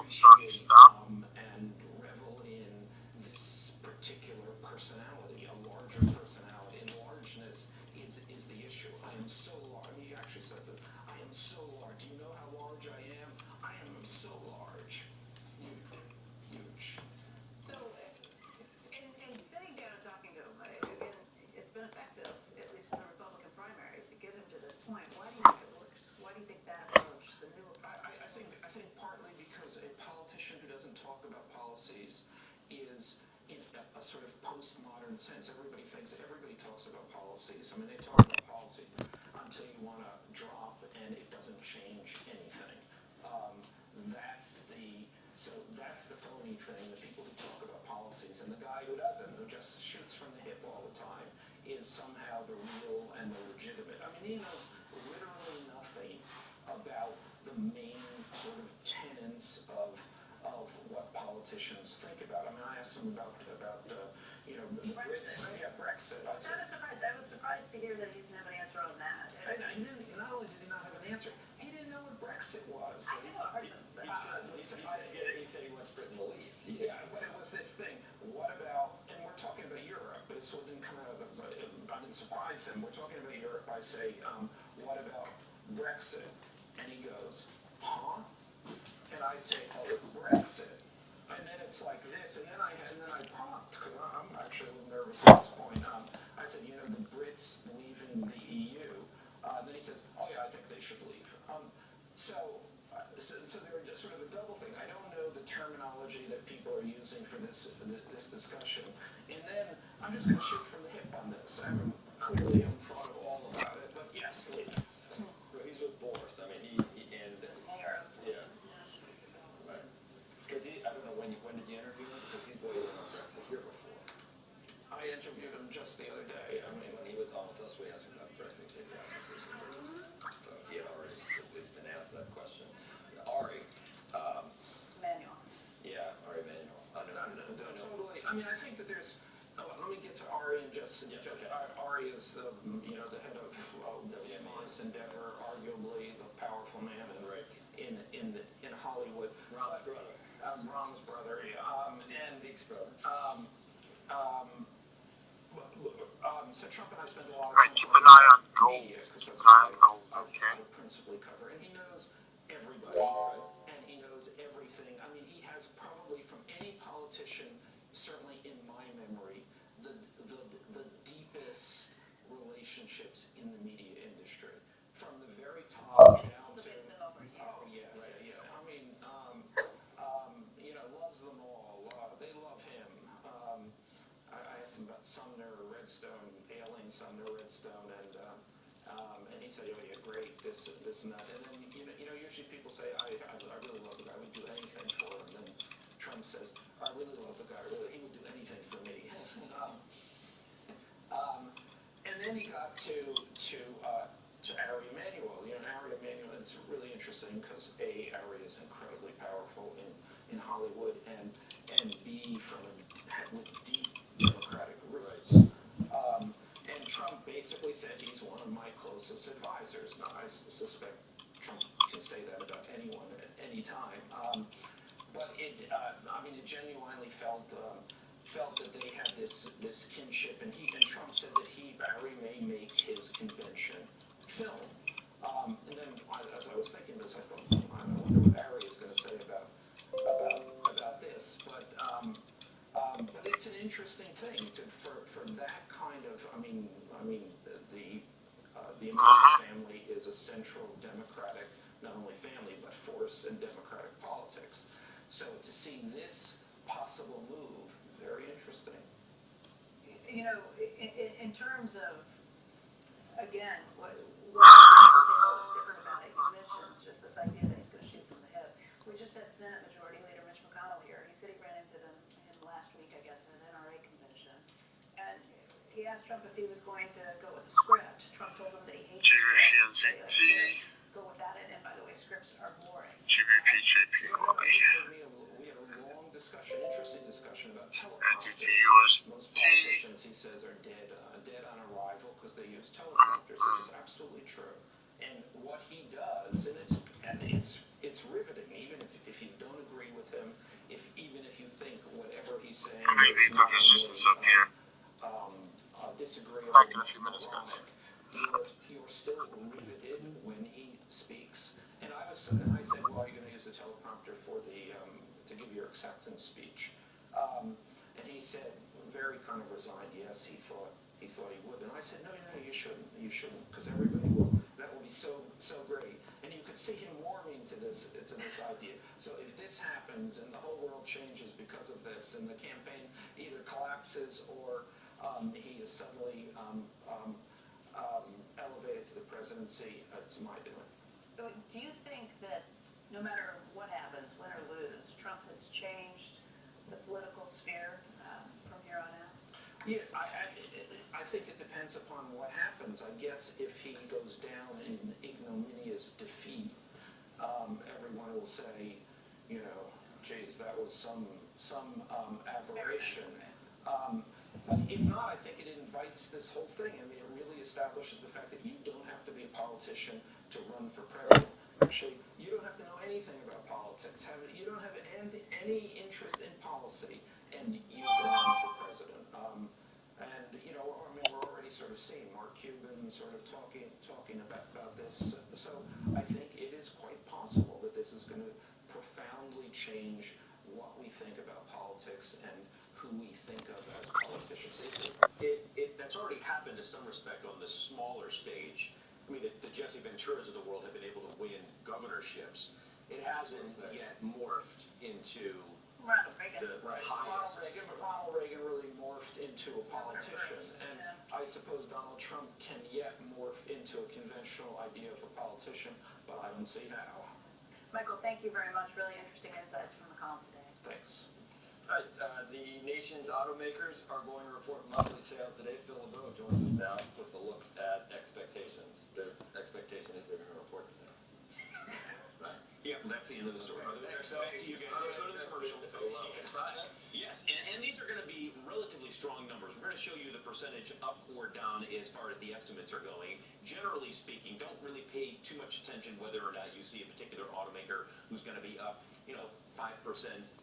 appreciate and revel in this particular personality, a larger personality. And largeness is the issue. I am so large. I mean, he actually says this. I am so large. Do you know how large I am? I am so large. Huge. Huge. So, in sitting down and talking to him, again, it's been effective, at least in the Republican primary, to get him to this point. Why do you think it works? Why do you think that approach, the new approach? I think partly because a politician who doesn't talk about policies is in a sort of postmodern sense. Everybody talks about policies. I mean, they talk about policy until you want to drop and it doesn't change anything. Um, that's the phony thing. The people who talk about policies and the guy who doesn't, who just shoots from the hip all the time, is somehow the real and the legitimate. I mean, he knows literally nothing about the main sort of tenets of what politicians think about. I mean, I asked him about Brexit. I was surprised to hear that he didn't have an answer on that. He didn't. Not only did he not have an answer, he didn't know what Brexit was. I know. He said he wants Britain to leave. Yeah, but it was this thing. What about? And we're talking about Europe. So it didn't come out of the. I didn't surprise him. We're talking about Europe. I say, what about Brexit? And he goes, huh? And I say, oh, Brexit. And then it's like this, and then I prompted, because I'm actually a little nervous at this point. I said, the Brits leaving the EU. Then he says, oh yeah, I think they should leave. So they're just sort of a double thing. I don't know the terminology that people are using for this discussion. And then I'm just going to shoot from the hip on this. I haven't clearly thought of all about it, but yes, leave. Well, he's with Boris. I mean, yeah. Right. Because I don't know, when did you interview him? Because he's weighed in on Brexit here before. I interviewed him just the other day. I mean, when he was on with us, we asked him about Brexit. He said, yeah, this is Brexit. So he had already at least been asked that question. Ari. Manuel. Yeah, Ari Manuel. No, totally. I mean, I think that there's. Let me get to Ari and just. Yeah, okay. Ari is the head of Williams Endeavor, arguably the powerful man in Hollywood. Ron's brother. Ron's brother. And Zeke's brother. So Trump and I spent a lot of Right, time keep an eye on gold. media, because Keep that's an eye on gold, what I okay? principally cover, and he knows everybody, and he knows everything. I mean, he has probably from any politician, certainly in my memory, the deepest relationships in the media industry, from the very top down to. Oh yeah. I mean, loves them all. They love him. I asked him about Sumner, Redstone, ailing Sumner, Redstone, and he said, oh yeah, great, this and that. And then, usually people say, I really love the guy, I would do anything for him. And Trump says, I really love the guy, he would do anything for me. And then he got to Ari Emanuel. Ari Emanuel, it's really interesting because Ari is incredibly powerful in Hollywood, and B, with deep Democratic roots. And Trump basically said he's one of my closest advisors. Now, I suspect Trump can say that about anyone at any time. But it genuinely felt that they had this kinship, and Trump said that Ari may make his convention film. And then as I was thinking this, I thought, I wonder what Ari is going to say about this. But it's an interesting thing for that kind of. The American family is a central Democratic, not only family but force in Democratic politics. So to see this possible move, very interesting. In terms of, again, what is different about it, you mentioned just this idea that he's going to shoot from the hip. We just had Senate Majority Leader Mitch McConnell here. He said he ran into him last week, I guess, at an NRA convention. And he asked Trump if he was going to go with the script. Trump told him that he hates scripts. Go without it. And by the way, scripts are boring. We had a long discussion, interesting discussion about teleprompters. Most politicians, he says, are dead on arrival because they use teleprompters, which is absolutely true. And what he does, and it's riveting, even if you don't agree great vehicle resistance up here. Disagreeable, Back in a few minutes, guys. you're still riveted when he speaks. And I said, well, are you going to use the teleprompter for to give your acceptance speech? And he said, very kind of resigned, yes, he thought he would. And I said, no, you shouldn't, because everybody will. That will be so great. And you could see him warming to this idea. So if this happens and the whole world changes because of this, and the campaign either collapses or he is suddenly elevated to the presidency, it's my doing. Do you think that no matter what happens, win or lose, Trump has changed the political sphere from here on out? Yeah, I think it depends upon what happens. I guess if he goes down in ignominious defeat, everyone will say, geez, that was some aberration. But if not, I think it invites this whole thing. I mean, it really establishes the fact that you don't have to be a politician to run for president. Actually, you don't have to know anything about politics. You don't have any interest in policy, and you can run for president. We're already sort of seeing Mark Cuban sort of talking about this. So I think it is quite possible that this is going to profoundly change what we think about politics and who we think of as politicians. That's already happened to some respect on the smaller stage. I mean, the Jesse Venturas of the world have been able to win governorships. It hasn't yet morphed into Ronald Reagan. the highest. Ronald Reagan really morphed into a politician, and I suppose Donald Trump can yet morph into a conventional idea of a politician, but I don't see how. Michael, thank you very much. Really interesting insights from the column today. Thanks. All right, the nation's automakers are going to report monthly sales today. Phil LeBeau joins us now with a look at expectations. Their expectation is they're going to report today. Right? Yeah, that's the end of the story. Back to you guys. Let's go to the commercial. Yes, and these are going to be relatively strong numbers. We're going to show you the percentage up or down as far as the estimates are going. Generally speaking, don't really pay too much attention whether or not you see a particular automaker who's going to be up, 5%,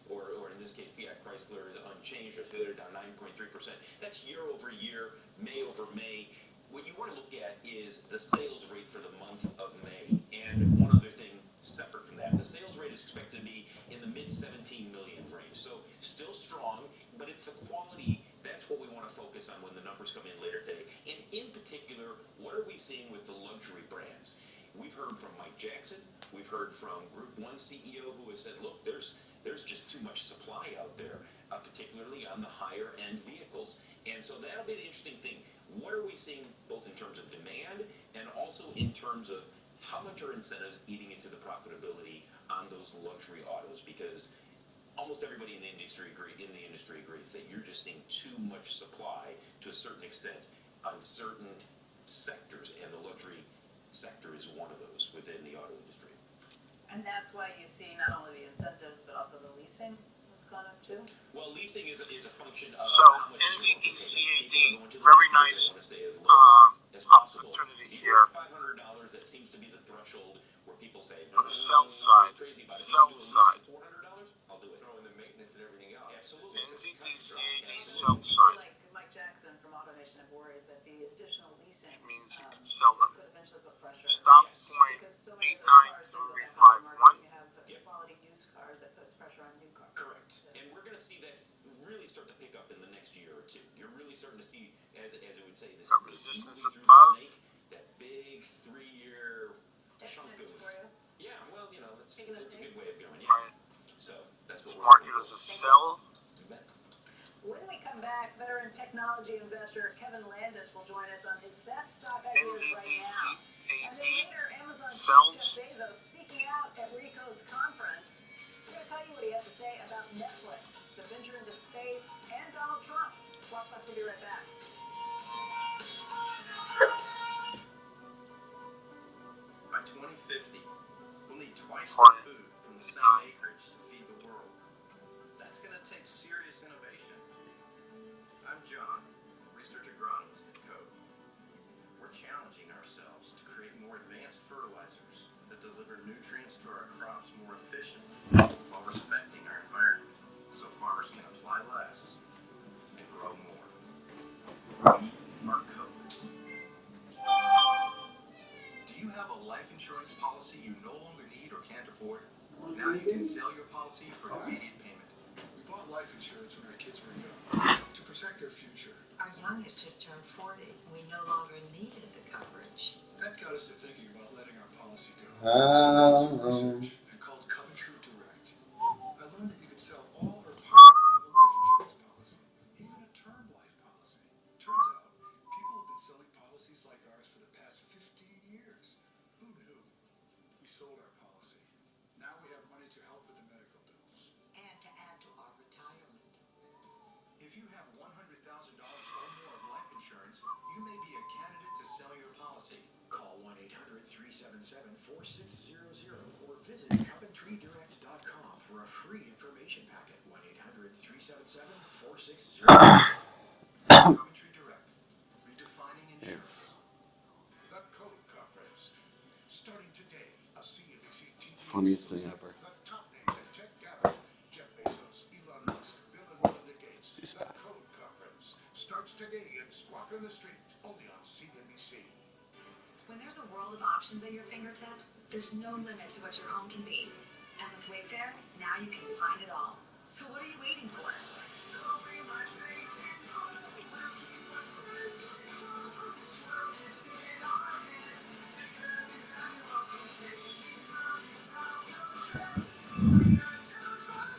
or in this case, Fiat Chrysler is unchanged, or Toyota down 9.3%. That's year over year, May over May. What you want to look at is the sales rate for the month of May. And one other thing separate from that, the sales rate is expected to be in the mid 17 million range. So still strong, but it's the quality. That's what we want to focus on when the numbers come in later today. And in particular, what are we seeing with the luxury brands? We've heard from Mike Jackson. We've heard from Group 1 CEO who has said, look, there's just too much supply out there, particularly on the higher end vehicles. And so that'll be the interesting thing. What are we seeing both in terms of demand and also in terms of how much are incentives eating into the profitability on those luxury autos? Because almost everybody in the industry agrees that you're just seeing too much supply to a certain extent on certain sectors, and the luxury sector is one of those within the auto industry. And that's why you see not only the incentives, but also the leasing that's gone up too? Well, leasing is a function of So, how much NZDCAD, people are going to the very lease nice because they want to stay as low as possible. opportunity If here. you're at $500, that seems to be the threshold where people say, On the sell side, I'm crazy about it. If sell you do a lease side. for $400, I'll do it. Throw in the maintenance and everything else. Absolutely. NZDCAD Absolutely. sell side Like Mike Jackson from AutoNation have worried that the additional leasing means you can sell them. could eventually put pressure. Stop Yes. point Because so many of those cars don't go back on the market. 893351. You have quality used cars that puts pressure on new cars. Correct. And we're going to see that really start to pick up in the next year or two. You're really starting to see, as it would say, this Got moving resistance through the above. snake, that big 3-year chunk of. Yeah, well, it's a good way of going. Yeah. Right. So that's what we're Market looking as a sell. for. When we come back, veteran technology investor Kevin Landis will join us on his best stock ideas right now. And then NZDCAD later, Amazon chief sells. Jeff Bezos speaking out at Recode's conference. We're going to tell you what he had to say about Netflix, the venture into space, and Donald Trump. Squawk Box will be right back. By 2050, we'll need twice the Quiet. food from the same acreage to feed the world. That's going to take serious innovation. I'm John, research agronomist at Code. We're challenging ourselves to create more advanced fertilizers that deliver nutrients to our crops more efficiently while respecting our environment, so farmers can apply less insurance policy you no longer need or can't afford? Now you can sell your policy for an immediate payment. We bought life insurance when our kids were young to protect their future. Our youngest just turned 40. We no longer needed the coverage. That got us to thinking about letting our policy go. So Ah. we did some research and called Coventry Direct. I learned that you could sell all or part of a life insurance policy, even a term life policy. Turns out, people have been selling policies like ours for the past 15 years. Who knew? We sold our policy. Now we have money to help with the medical bills. And to add to our retirement. If you have $100,000 or more of life insurance, you may be a candidate to sell your policy. Call 1-800-377-4600 or visit CoventryDirect.com for a free information packet. 1-800-377-4600. Coventry Direct, redefining insurance. The Code Conference. Starting today, a CNBC TV Funniest thing exclusive. ever. The top names in tech gathering. Jeff Bezos, Elon Musk, Bill and Melinda Gates. She's The back. Code Conference starts today in Squawk on the Street, only on CNBC. When there's a world of options at your fingertips, there's no limit to what your home can be. And with Wayfair, now you can find it all. So what are you waiting for?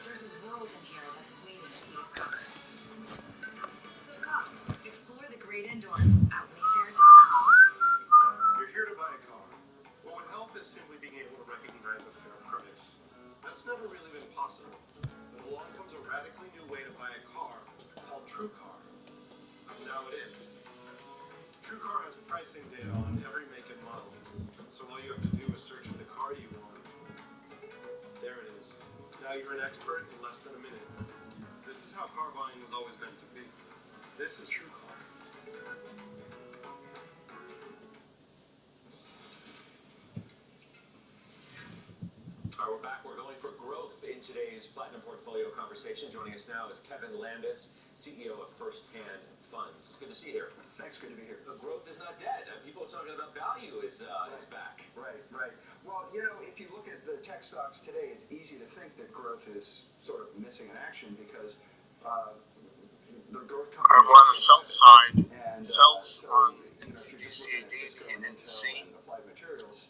There's a world in here that's waiting to be discovered. So come, explore the great indoors at wayfair.com. You're here to buy a car. What would help is simply being able to recognize a fair price. That's never really been possible. But along comes a radically new way to buy a car called TrueCar. Now it is. TrueCar has pricing data on every make and model. So all you have to do is search for the car you want. There it is. Now you're an expert in less than a minute. This is how car buying was always meant to be. This is TrueCar. All right, we're back. We're going for growth in today's Platinum Portfolio conversation. Joining us now is Kevin Landis, CEO of First Hand Funds. Good to see you here. Thanks, good to be here. The growth is not dead. People are talking about value is back. Right. Well, you know, if you look at the tech stocks today, it's easy to think that growth is sort of missing in action because the growth Are on the sell side, and sells on you know, if you're just looking at Cisco NVIDIA and and Intel NC. and Applied Materials,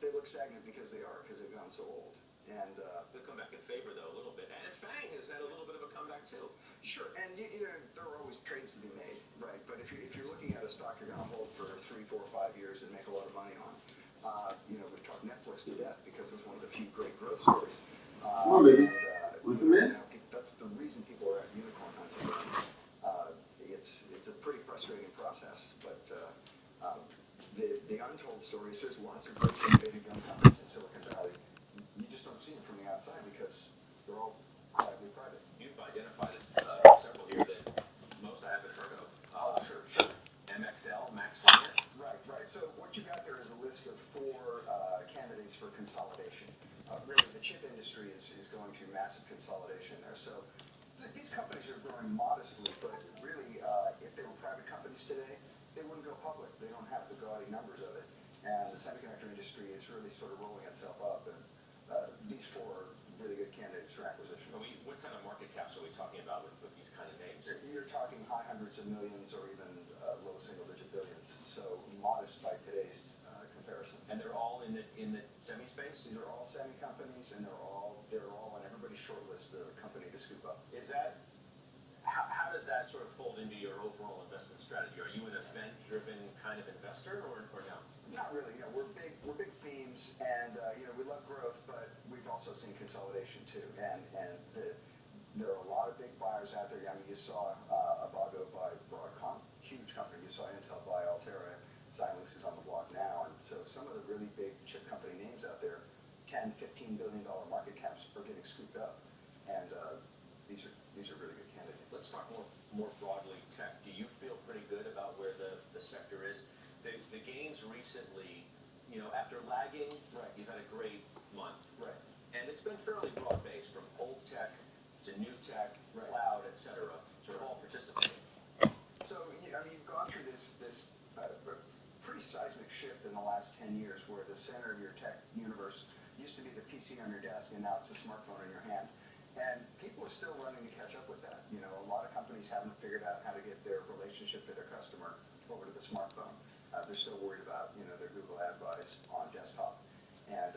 they look stagnant because they've gone so old. And They'll come back in favor, though, a little bit. And FANG has had a little bit of a comeback, too. sure, and you know, there are always trades to be made, right? But if you're looking at a stock you're going to hold for 3, 4, 5 years and make a lot of money on, you know, we've talked Netflix to death because it's one of the few great growth stories. That's the reason people are at unicorn hunting. It's a pretty frustrating process, but the untold story is there's lots of great innovative young companies in Silicon Valley. You just don't see them from the outside because they're all quietly private. You've identified several here that most I haven't heard of. Sure. MXL, MaxLinear. Right. So what you got there is a list of 4 candidates for consolidation. Really, the chip industry is going through massive consolidation there. So these companies are growing modestly, but really, if they were private companies today, they wouldn't go public. They don't have the gaudy numbers of it. And the semiconductor industry is really sort of rolling itself up. And these 4 are really good candidates for acquisition. What kind of market caps are we talking about with these kind of names? You're talking high hundreds of millions or even low single-digit billions. So modest by today's comparisons. And they're all in the semi space. These are all semi companies, and they're all on everybody's short list of a company to scoop up. Is that how does that sort of fold into your overall investment strategy? Are you an event-driven kind of investor, or no? Not really. You know, we're big themes, and you know, we love growth, but we've also seen consolidation too. And there are a lot of big buyers out there. I mean, you saw Avago buy Broadcom, huge company. You saw Intel buy Altera. Xilinx is on the block now, and so some of the really big chip company names out there, $10, $15 billion market caps, are getting scooped up, and these are really good candidates. Let's talk more broadly tech. Do you feel pretty good about where the sector is? The gains recently, you know, after lagging, Right. You've had a great month, Right. and it's been fairly broad-based from old tech to new tech, Right. cloud, et cetera, sort of all participating. So I mean, you've gone through this pretty seismic shift shift in the last 10 years where the center of your tech universe used to be the PC on your desk and now it's a smartphone in your hand. And people are still running to catch up with that. You know, a lot of companies haven't figured out how to get their relationship to their customer over to the smartphone. They're still worried about, you know, their Google ad buys on desktop and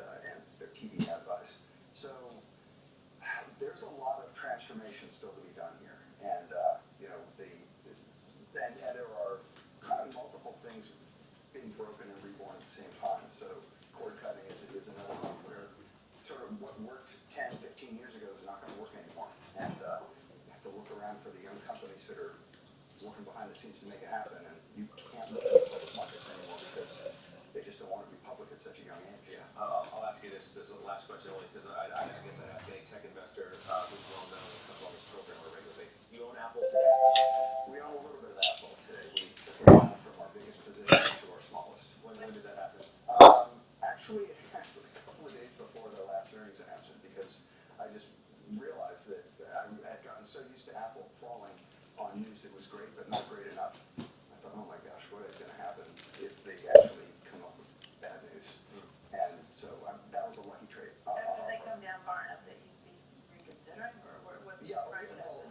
their TV ad buys. So there's a lot of transformation still to be done here. And, you know, and there are kind of multiple things being broken and reborn at the same time. So cord cutting is another one where sort of what worked 10, 15 years ago is not going to work anymore. And you have to look around for the young companies that are working behind the scenes to make it happen. And you can't look at public markets anymore because they just don't want to be public at such a young age. Yeah, I'll ask you this is the last question only because I guess I'd ask any tech investor who's well known and comes on this program on a regular basis. You own Apple today? We own a little bit of Apple today. We took it down from our biggest position to our smallest. When did that happen? Actually, a couple of days before the last earnings announcement because I just realized that I had gotten so used to Apple falling on news that was great but not great enough. I thought, oh my gosh, what is going to happen if they actually come up with bad news? And so that was a lucky trade. Did they come down far enough that you'd be reconsidering, or what? Yeah, well,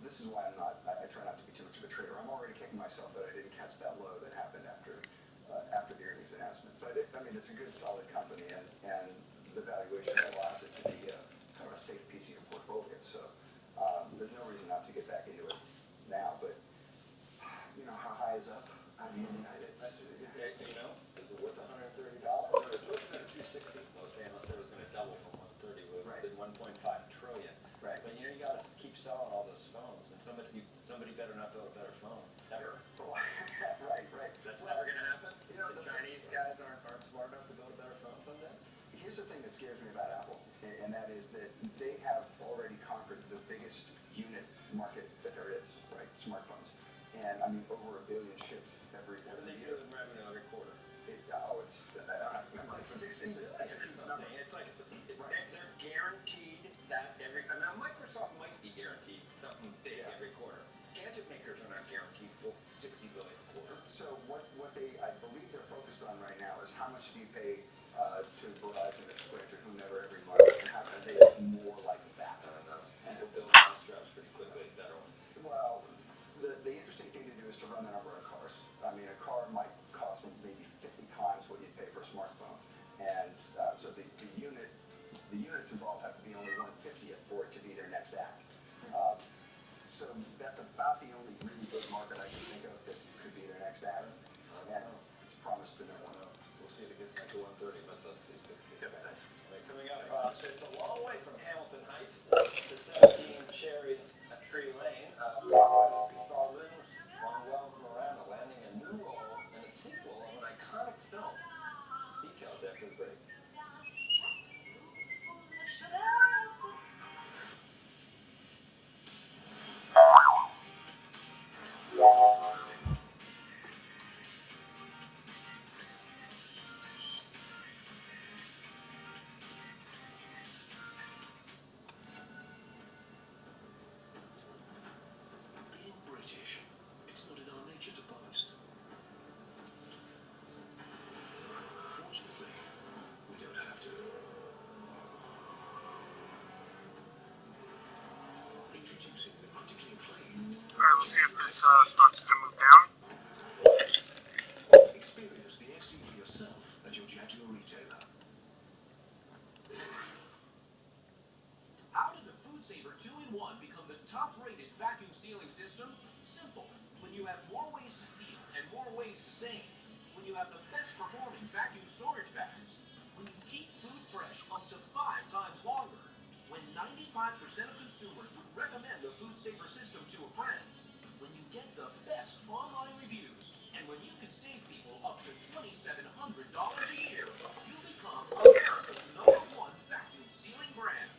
this is why I try not to be too much of a trader. I'm already kicking myself that I didn't catch that low that happened after the earnings announcement. But it's a good, solid company, and the valuation allows it to be kind of a safe piece of your portfolio. So there's no reason not to get back into it now. But you know, how high is up? I mean, You know, is it worth $130? It's worth about $260. Most analysts said it was going to double from 130 to 1.5 trillion. Right. But you know, you got to keep selling all those phones, and somebody better not build a better phone ever. right. That's never going to happen. You know, the Chinese guys aren't smart enough to build a better phone someday. Here's the thing that scares me about Apple, and that is that they have already conquered the biggest unit market that there is, right? Smartphones. And I mean, over 1 billion shipped every They year. do in revenue every quarter. It's Like 60 billion or something. It's like they're guaranteed that every. Now Microsoft might be guaranteed something big every quarter. Gadget makers are not guaranteed full 60 billion a quarter. So what I believe they're focused on right now is how much do you pay to Verizon or Sprint or whomever every month, and how can they look more like that? And we'll build mousetraps pretty quickly, better ones. Well, the interesting thing to do is to run the number of cars. I mean, a car might cost maybe 50 times what you'd pay for a smartphone, and so the units involved have to be only 1/50th for it to be their next act. So that's about the only really big market I can think of that could be their next act, and it's promised to no one. We'll see if it gets back to 130, but let's do 60. Coming out. So it's a long way from Hamilton Heights to 17 Cherry Tree Lane. Gustav Lind's Wells Miranda landing a new role in a sequel of an iconic film. Details after the break. Being British, it's not in our nature to boast. Fortunately, we don't have to. Introducing the critically acclaimed. Alright, let's see if this starts to move down. Experience the SE for yourself at your Jaguar retailer. How did the FoodSaver 2-in-1 become the top-rated vacuum sealing system? Simple. When you have more ways to seal and more ways to save. When you have the best performing vacuum storage bags. When you keep food fresh up to 5 times longer. When 95% of consumers would recommend the FoodSaver system to a friend. When you get the best online reviews. And when you can save people up to $2,700 a year. You become America's #1 vacuum sealing brand.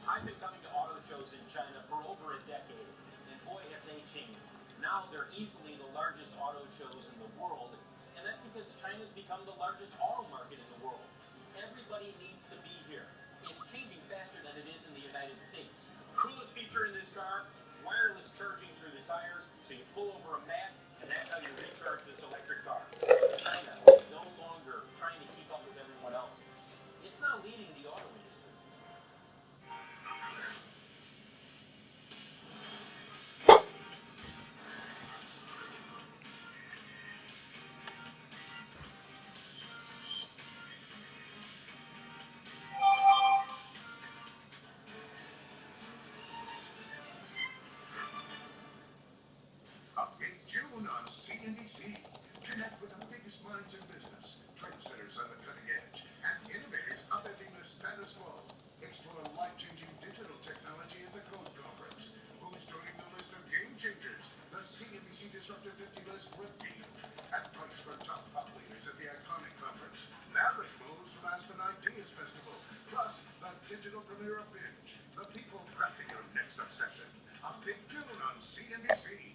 I've been coming to auto shows in China for over a decade, and boy have they changed. Now they're easily the largest auto shows in the world, and that's because China's become the largest auto market in the world. Everybody needs to be here. It's changing faster than it is in the United States. Coolest feature in this car, wireless charging through the tires, so you pull over a mat, and that's how you recharge this electric car. China, no CNBC. Connect with the biggest minds in business, trendsetters on the cutting edge, and innovators upending the status quo. Explore life-changing digital technology at the Code Conference. Who's joining the list of game changers? The CNBC Disruptor 50 list revealed. Advice from top thought leaders at the iconic conference. Maverick moves from Aspen Ideas Festival. Plus, the digital premiere of Binge. The people crafting your next obsession. A big tune on CNBC.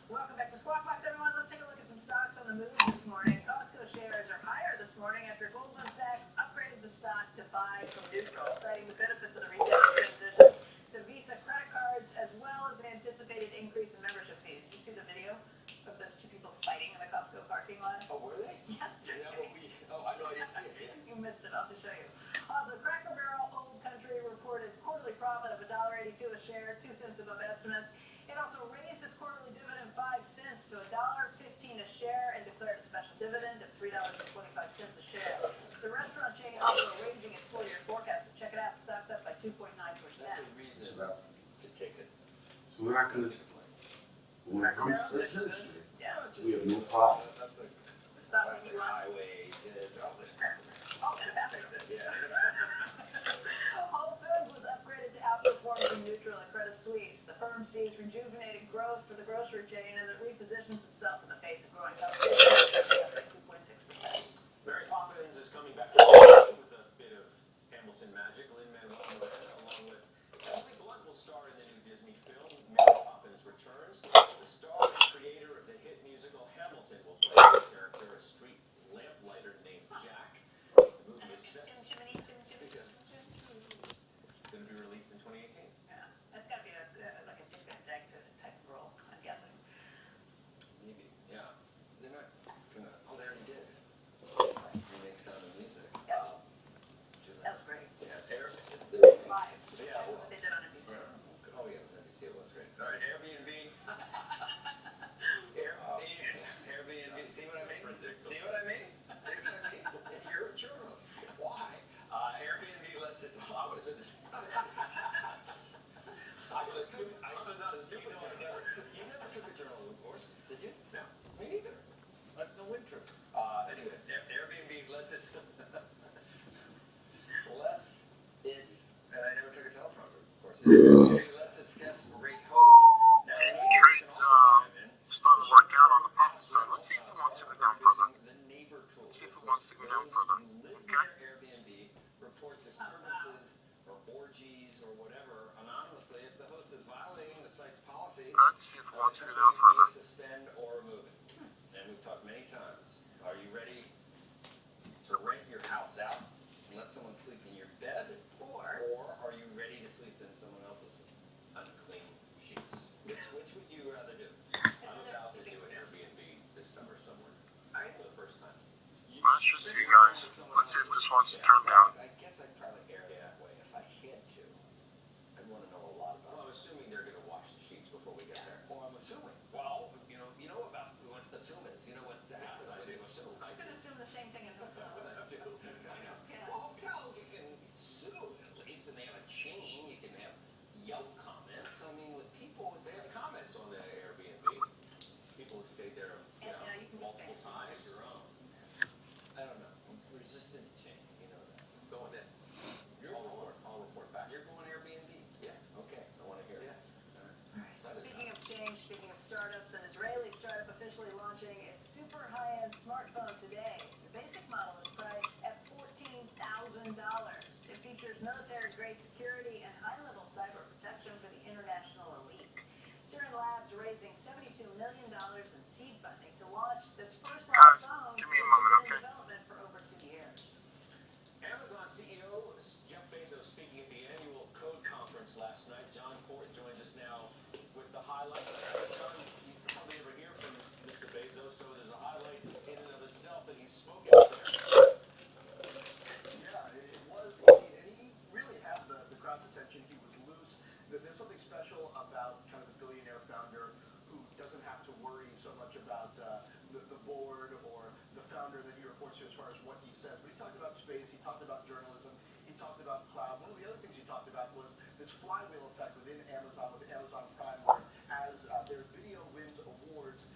Welcome back to Squawk Box, everyone. Let's take a look at some stocks on the move this morning. Costco shares are higher this morning after Goldman Sachs upgraded the stock to buy from neutral, citing the benefits of the retail transition to Visa credit cards, as well as an anticipated increase in membership fees. Did you see the video of those two people fighting in the Costco parking lot? Oh, were they? Yesterday. I know, I didn't see it. Yeah. You missed it. I'll have to show you. Also, Cracker Barrel Old Country reported quarterly profit of $1.82 a share, 2 cents above estimates. It also raised its quarterly dividend 5 cents to $1.15 a share and declared a special dividend of $3.25 a share. The restaurant chain also raising its full-year forecast. But check it out, the stock's up by 2.9%. That's a reason to take it. So we're not gonna, when it comes to this industry, Yeah. we have no problem. That's a The stock classic you like. highway. Oh, and Patrick. Yeah. Whole Foods was upgraded to outperform from neutral at Credit Suisse. The firm sees rejuvenated growth for the grocery chain as it repositions itself in the face of growing competition, up 2.6%. Mary Poppins is coming back to life with a bit of Hamilton magic. Lin-Manuel Miranda, along with Emily Blunt, will star in the new Disney film, Mary Poppins Returns. The star and creator of the hit musical Hamilton will play the character, a street lamplighter named Jack. The movie is set to be released in 2018. Yeah, that's gotta be like a Dick Van Dyke type of role, I'm guessing. Maybe, yeah. They're not gonna, they already did. Remake Sound of Music. Yeah. Do That was great. Yeah, Live. Yeah, well, What they did on NBC. oh yeah, it was NBC, it was great. All right, Airbnb. Airbnb, see what I mean? See what I mean? See what I mean? You're a journalist. Why? Airbnb lets it, I would have said this. I would assume, I'm not as good as you never took a journalism course, did you? No. Me neither. I have no interest. Anyway, Airbnb lets it, and I never took a teleprompter course. Airbnb lets its guests rate hosts. Now, Trade's starting to work out on the profit side. Let's see if it wants to go down further. The neighbor tool. See if it wants to go down further. Okay. Airbnb report disturbances or orgies or whatever anonymously if the host is violating the site's policies. Let's see if it wants to go down further. Suspend or remove it. And we've talked many times. Are you ready to rent your house out and let someone sleep in your bed? Or are you ready to sleep in someone else's unclean sheets? Which would you rather do? I'm about to do an Airbnb this summer somewhere for the first time. Let's just see, guys. Let's see if this wants to turn down. I guess I'd probably air it that way if I had to. I'd want to know a lot about it. Well, I'm assuming they're going to wash the sheets before we get there. Well, I'm assuming. Well, you know about what assuming. You know what the house I do assume. I could assume the same thing in hotels. That too. I know. Yeah. Well, hotels you can sue at least, and they have a chain. You can have Yelp comments. I mean, with people, They have comments on the Airbnb. People who stayed there, And, you can multiple make times. your own. I don't know. It's resistant chain. You know that. Go on in. I'll report back. You're going Airbnb? Yeah. Okay. I want to hear it. Speaking of change, speaking of startups, an Israeli startup officially launching its super high-end smartphone today. The basic model is priced at $14,000. It features military-grade security and high-level cyber protection for the international elite. Siren Labs raising $72 million in seed funding to launch this first line of phones Give me a moment, in okay? development for over 2 years. Amazon CEO Jeff Bezos speaking at the annual Code Conference last night. John Ford joins us now with the highlights. John, you probably ever hear from Mr. Bezos, so there's a highlight in and of itself that he's spoken out there. Yeah, it was, and he really had the crowd's attention. He was loose. There's something special about kind of a billionaire founder who doesn't have to worry so much about the board or the founder that he reports to as far as what he says. But he talked about space, he talked about journalism, he talked about cloud. One of the other things he talked about was this flywheel effect within Amazon, with Amazon Prime, where as their video wins awards,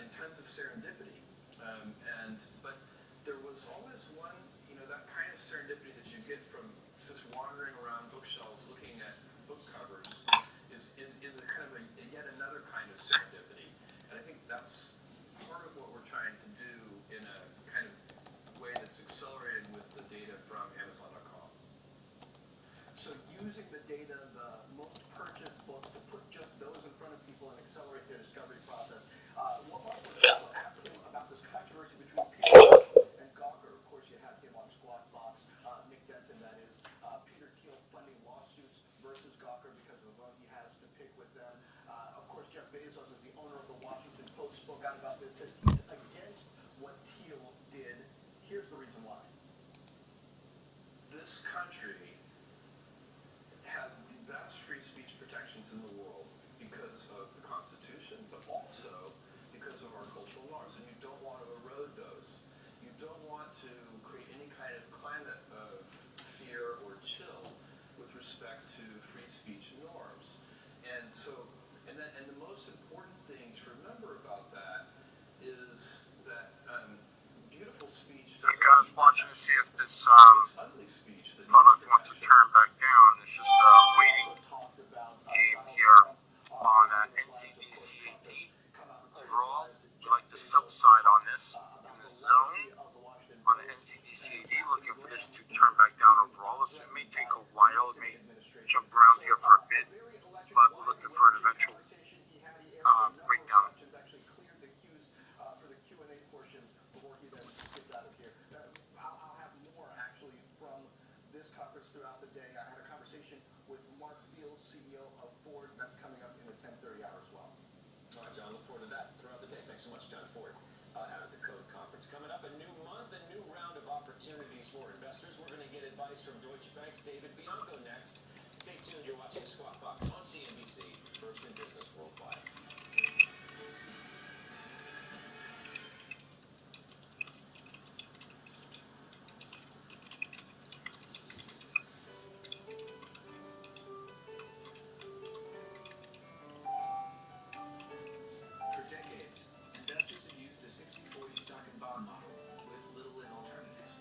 intensive serendipity. But there was always one, that kind of serendipity that you get from just wandering around bookshelves looking at book covers is a kind of yet another kind of serendipity. And I think that's part of what we're trying to do in a kind of way that's accelerated with the data from Amazon.com. So using the data, the most purchased books, to put just those in front of people and accelerate their discovery process. What Mark was also asked him about this controversy between Peter and Gawker. Of course, you have him on Squawk Box, Nick Denton, that is. Peter Thiel funding lawsuits versus Gawker because of the vote he has to pick with them. Of course, Jeff Bezos is the owner of the Washington Post, spoke out about this, said he's against what Thiel did. Here's the reason why. This country has the best free speech protections in the world because of the Constitution, but also because of our cultural norms, and you don't want to erode those. You don't want to create any kind of climate of fear or chill with respect to free speech norms. And so, and the most important thing to remember about that is that beautiful speech You guys watching to see if this it's ugly speech that product wants to turn back down. It's just a waiting game here on NCDCAD. Overall, we like the south side on this. In the zone, on the NCDCAD, looking for this to turn back down overall. It may take a while. It may jump around here for a bit, but we're looking for an eventual breakdown. For the Q&A portion before he then gets out of here. I'll have more actually from this conference throughout the day. I had a conversation with Mark Fields, CEO of Ford. That's coming up in the 10:30 hour as well. All right, John, look forward to that throughout the day. Thanks so much, John Ford, out at the Code Conference. Coming up, a new month, a new round of opportunities for investors. We're going to get advice from Deutsche Bank's David Bianco next. Stay tuned. You're watching Squawk Box on CNBC, first in business worldwide. For decades, investors have used a 60-40 stock and bond model with little in alternatives.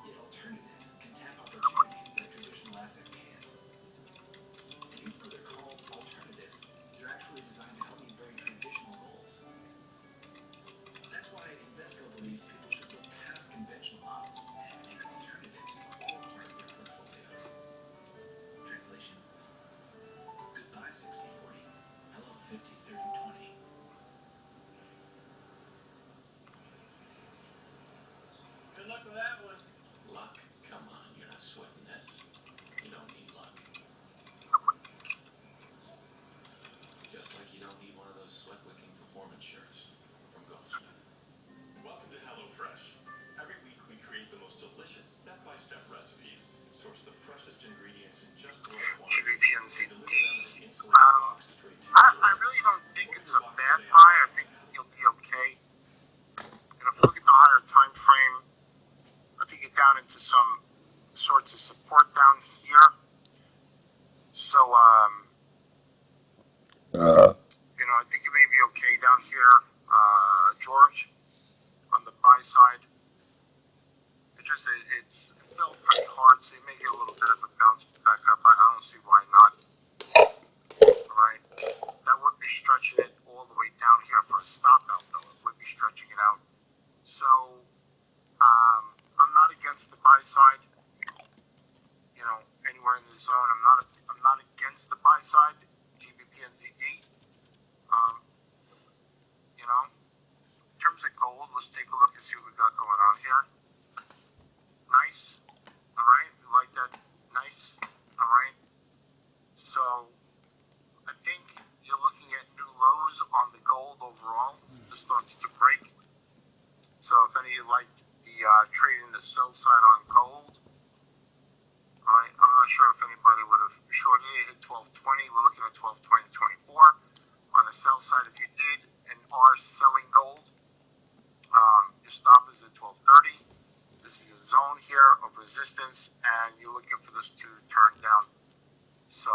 Yet alternatives can tap opportunities that traditional assets can't. And even though they're called alternatives, they're actually designed to help meet very traditional goals. That's why Invesco believes people should look past conventional models and make alternatives a core part of their portfolios. Translation: goodbye 60-40. Hello 50-30-20. Good luck with that one. Luck? Come on, you're not sweating this. You don't need luck. Just like you don't need one of those sweat-wicking performance shirts from Goldsmith. Welcome to HelloFresh. Every week we create the most delicious step-by-step recipes, source the freshest ingredients in just the right quantities, and deliver them in an insulated box straight to your door. I really don't think it's a bad buy. I think you'll be okay. And if you look at the higher time frame, I think you're down into some sorts of support down here. So, I think you may be okay down here, George, on the buy side. It's fell pretty hard, so you may get a little bit of a bounce back up. I don't see why not. Alright, that would be stretching it all the way down here for a stop out, though. It would be stretching it out. So, I'm not against the buy side. Anywhere in the zone, I'm not against the buy side. GBP and ZD. In terms of gold, let's take a look and see what we got going on here. Nice. Alright, we like that. Nice. Alright. So, I think you're looking at new lows on the gold overall. This starts to break. So, if any of you liked the trading the sell side on gold, I'm not sure if anybody would have shorted it. Hit 1220. We're looking at 1220 to 24. On the sell side, if you did and are selling gold, your stop is at 1230. This is a zone here of resistance, and you're looking for this to turn down. So,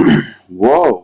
Whoa.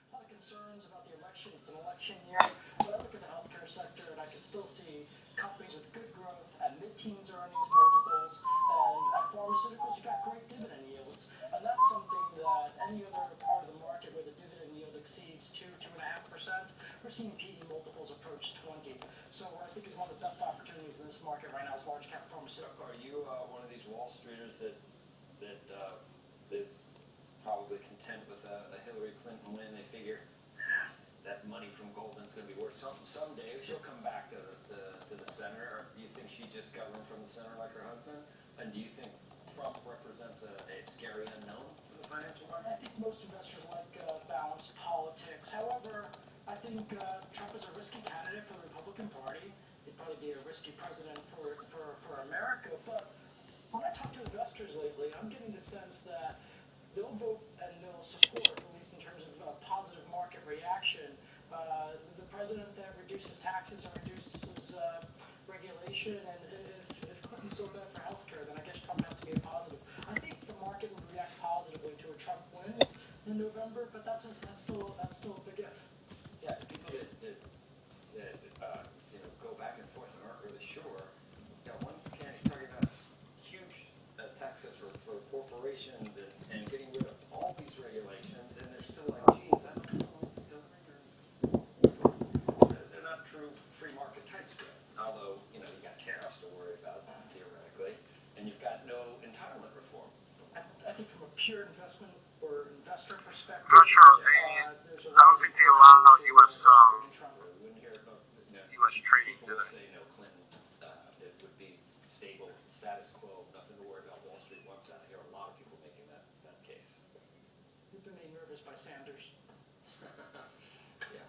A lot of concerns about the election. It's an election year. But I look at the healthcare sector and I can still see companies with good growth at mid-teens earnings multiples. And at pharmaceuticals, you got great dividend yields. And that's something that any other part of the market where the dividend yield exceeds 2.5%, we're seeing PE multiples approach 20. So I think is one of the best opportunities in this market right now is large cap pharmaceuticals. Are you one of these Wall Streeters that is probably content with a Hillary Clinton win? They figure that money from Goldman's going to be worth something someday. She'll come back to the center. Or do you think she just got run from the center like her husband? And do you think Trump represents a scary unknown for the financial market? I think most investors like balanced politics. However, I think Trump is a risky candidate for the Republican Party. He'd probably be a risky president for America. But when I talk to investors lately, I'm getting the sense that they'll vote and they'll support, at least in terms of positive market reaction, the president that reduces taxes and reduces regulation. And if Clinton's so bad for healthcare, then I guess Trump has to be a positive. I think the market would react positively to a Trump win in November, but that's still a big if. Yeah, the people that go back and forth and aren't really sure. One can talk about huge tax cuts for corporations and getting rid of all these regulations, and they're still like, geez, I don't know, they're not true free market types yet. Although, you got tariffs to worry about theoretically, and you've got no entitlement reform. I think from a pure investment or investor perspective, Not sure. I don't think they allow U.S. U.S. trading. People will say no, Clinton. It would be stable, status quo, nothing to worry about. Wall Street wants out. I hear a lot of people making that case. We've been made nervous by Sanders. Yeah.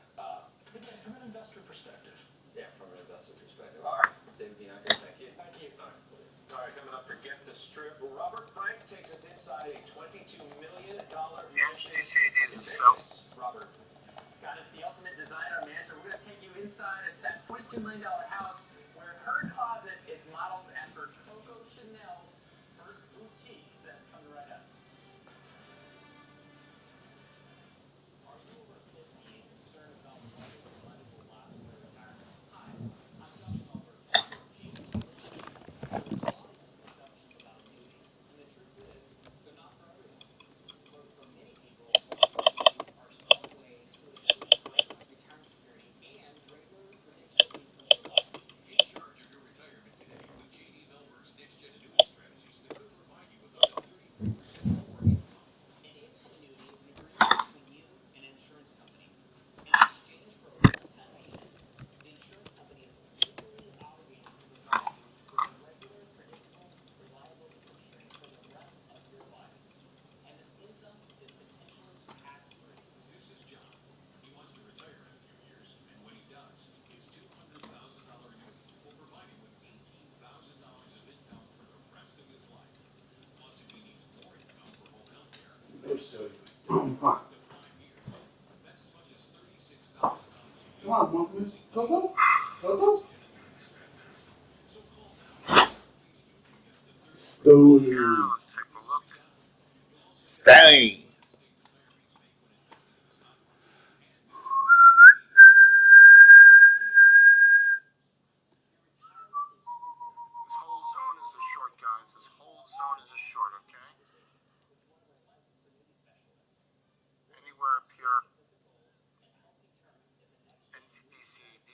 Again, from an investor perspective. Yeah, from an investor perspective. All right, David Bianco, thank you. Thank you. All right, coming up for Get the Strip, Robert Frank takes us inside a $22 million mansion in Vegas. Robert. Scott, it's the ultimate designer mansion. We're going to take you inside of that $22 million house where her closet is modeled after Coco Chanel's first boutique. That's coming right up. Are you over 50 and concerned about whether the money will last through retirement? Hi, I'm Josh Melber. A lot of misconceptions about annuities, and the truth is, they're not for everyone. For many people, annuities are some way to achieve greater retirement security and greater predictability for their life. Take charge of your retirement today with J.D. Melber's next-gen annuity strategies that could provide you with up to 33% more income. An income annuity is an agreement between you and an insurance company. In exchange for a one-time payment, the insurance company is legally obligated to provide you with a regular, predictable, reliable income stream for the rest of your life. And this income is potentially tax-free. This is John. He wants to retire in a few years, and when he does, his $200,000 annuity will provide him with $18,000 of income for the rest of his life. Plus, if he needs more income for home health care, Come on. that's as much as $36,000. Come on, Miss Toto. Toto. Yeah, let's take a look. Stay. This whole zone is a short, guys. This whole zone is a short, okay? Anywhere up here. NTDCAD.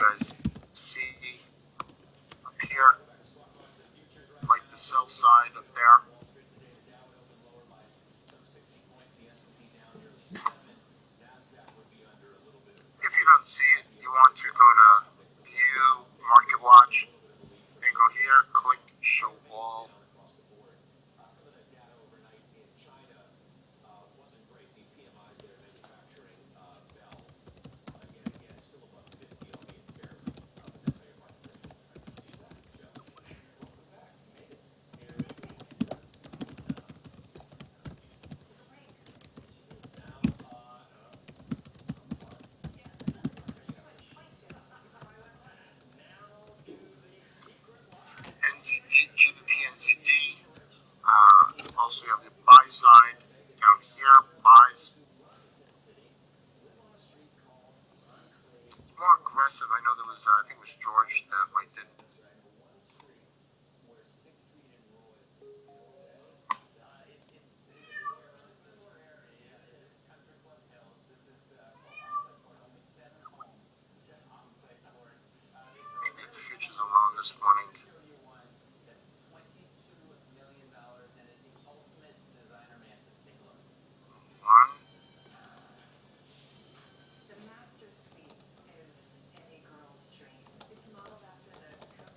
guys see up here, like the sell side up there. If you don't see it, you want to go to View, Market Watch, and go here, click Show All. NZD, GBP NZD. Also, you have the buy side down here, buys. More aggressive. I know there was, I think it was George that liked it. I think the futures alone this morning. One. The master suite is any girl's dream. It's modeled after the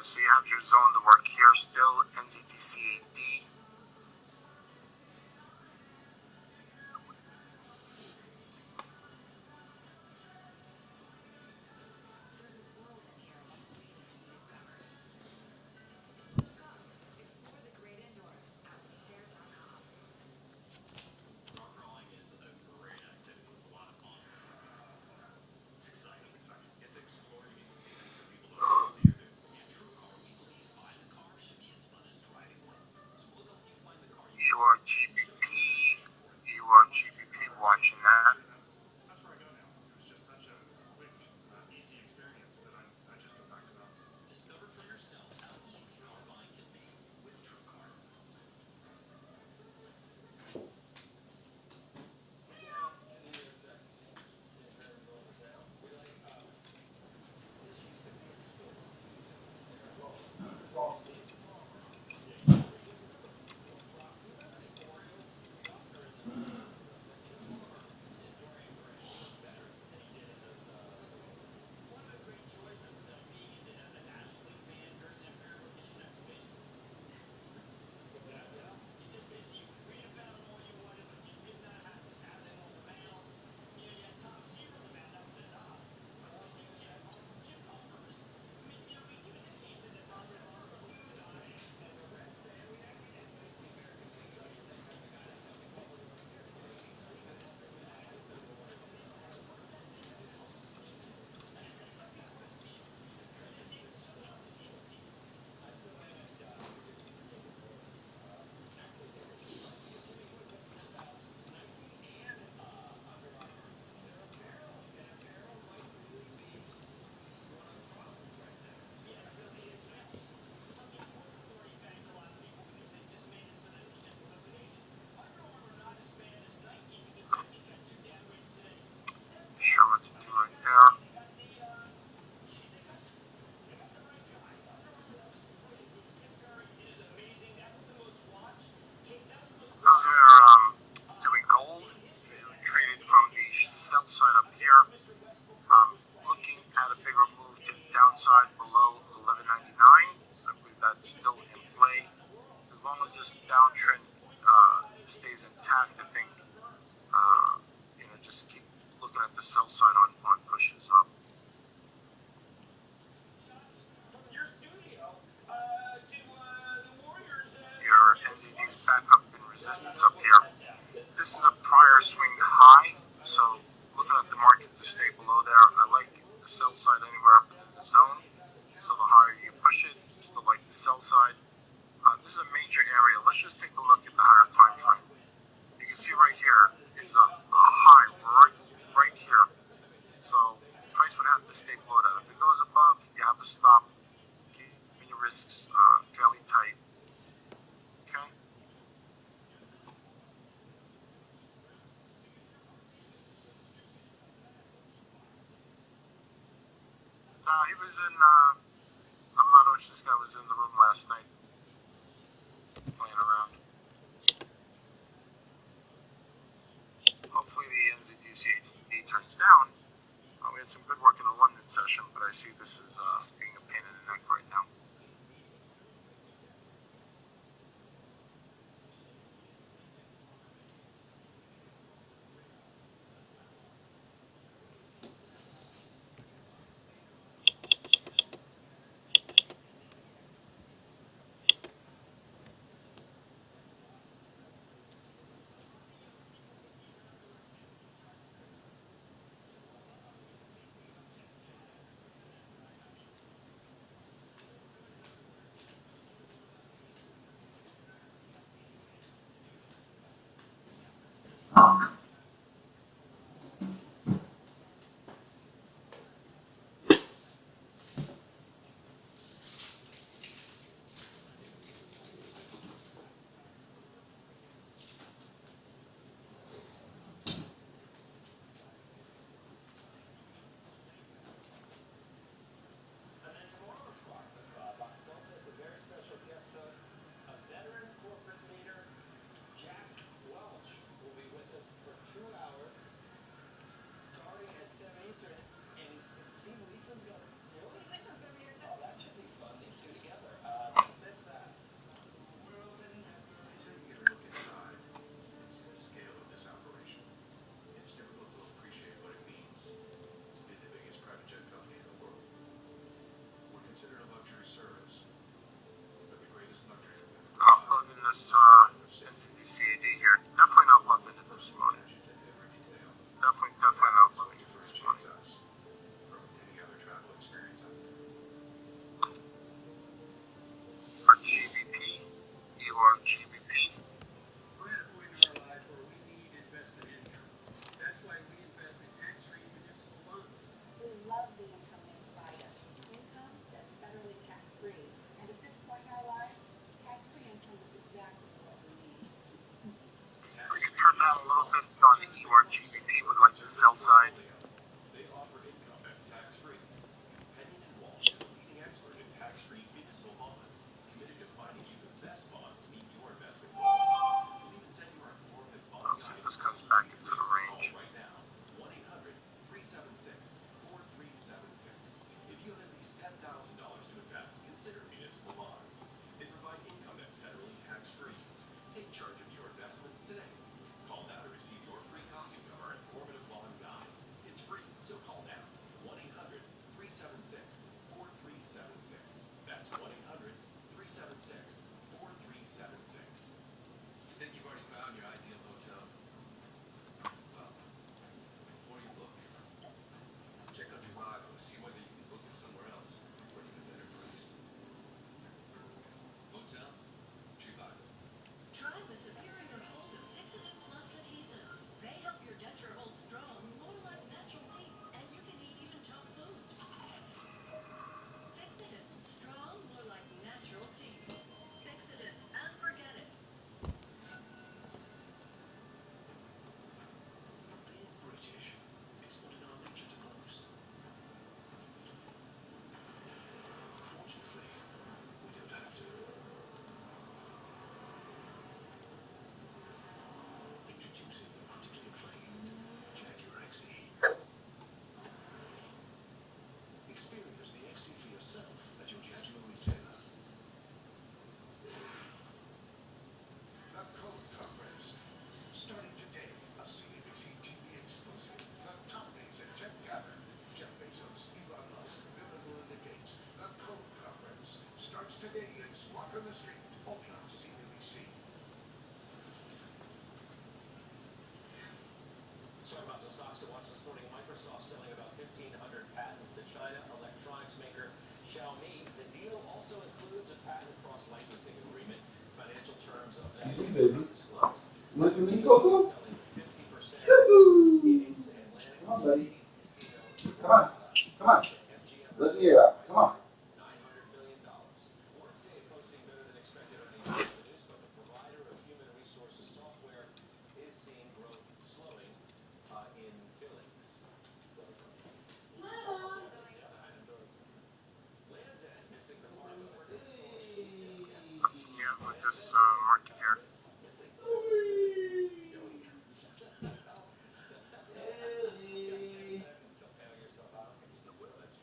Alright, so you have your zone to work here still, NZDCAD. Explore the great indoors at wayfair.com. Rock crawling is a great activity. It's a lot of fun. It's exciting. It's exciting. You get to explore. You get to see things that people don't always do. At TrueCar, we believe buying a car should be as fun as driving one. So we'll help you find the car You are GBP. You are GBP watching that. That's where I go now. It was just such a quick, easy experience that I just go back to that. Discover for yourself how easy car buying can be with TrueCar. Sure what to do right there. Those are doing gold. You traded from the sell side up here. Looking at a bigger move to the downside below 11.99. I believe that's still in play. As long as this downtrend stays intact, I think just keep looking at the sell side on pushes up. Your studio to the Warriors. Your NZD's back up in resistance up here. This is a prior swing high, so looking at the market to stay below there. I like the sell side anywhere up in the zone. So the higher you push it, still like the sell side. This is a major area. Let's just take a look at the higher time frame. You can see right here is a high right here. So price would have to stay below that. If it goes above, you have to stop. Keeping your risks fairly tight. Okay. He was in. I'm not sure this guy was in the room last night, playing around. Hopefully the NZDCAD turns down. We had some good work in the London session, but I see this is being a pain in the neck right now. that a little bit on EURGVP with like the sell side. They offer income that's tax-free. Pennington Walsh is a leading expert in tax-free municipal bonds, committed to finding you the best bonds to meet your investment goals. We'll even send you our informative bond Let's see if guide. this comes back into the range. Call right now, 1-800-376-4376. If you have at least $10,000 to invest, consider municipal bonds. They provide income that's federally tax-free. Take charge of your investments today. Call now to receive your free copy of our informative bond guide. It's free, so call now. 1-800-376-4376. That's 1-800-376-4376. You think you've already found your ideal hotel? Well, before you book, check out Trivago to see whether you can book it somewhere else for an even better price. Hotel? Trivago. Try the superior hold of Fixodent Plus adhesives. They help your denture hold strong, more like natural teeth, and you can eat even tough food. Fixodent, strong, more like natural teeth. Fixodent, and forget it. Being British, it's not in our nature to boast. Fortunately, we don't have to. Introducing the critically acclaimed Jaguar XE. Experience the XE for yourself at your Jaguar retailer. The Code Conference. Starting today, a CNBC TV exclusive. The top names at tech gather. Jeff Bezos, Elon Musk, Bill and Melinda Gates. The Code Conference starts today in Squawk on the Street, only on CNBC. Sorry about some stocks to watch this morning. Microsoft selling about 1,500 patents to China electronics maker Xiaomi. The deal also includes a patent cross-licensing agreement. Financial terms of that Excuse me, baby. are disclosed. Want to meet Coco? Selling 50% Yoo-hoo! in its Atlantic Come on, City buddy. casino. Come on. Come on. MGM Let's hear it out. Come on. $900 billion. Workday posting better than expected earnings revenues, but the provider of human resources software is seeing growth slowing in billings. Land's End missing the mark on its Yeah, with this market here. missing. Still paying yourself out. You will, that's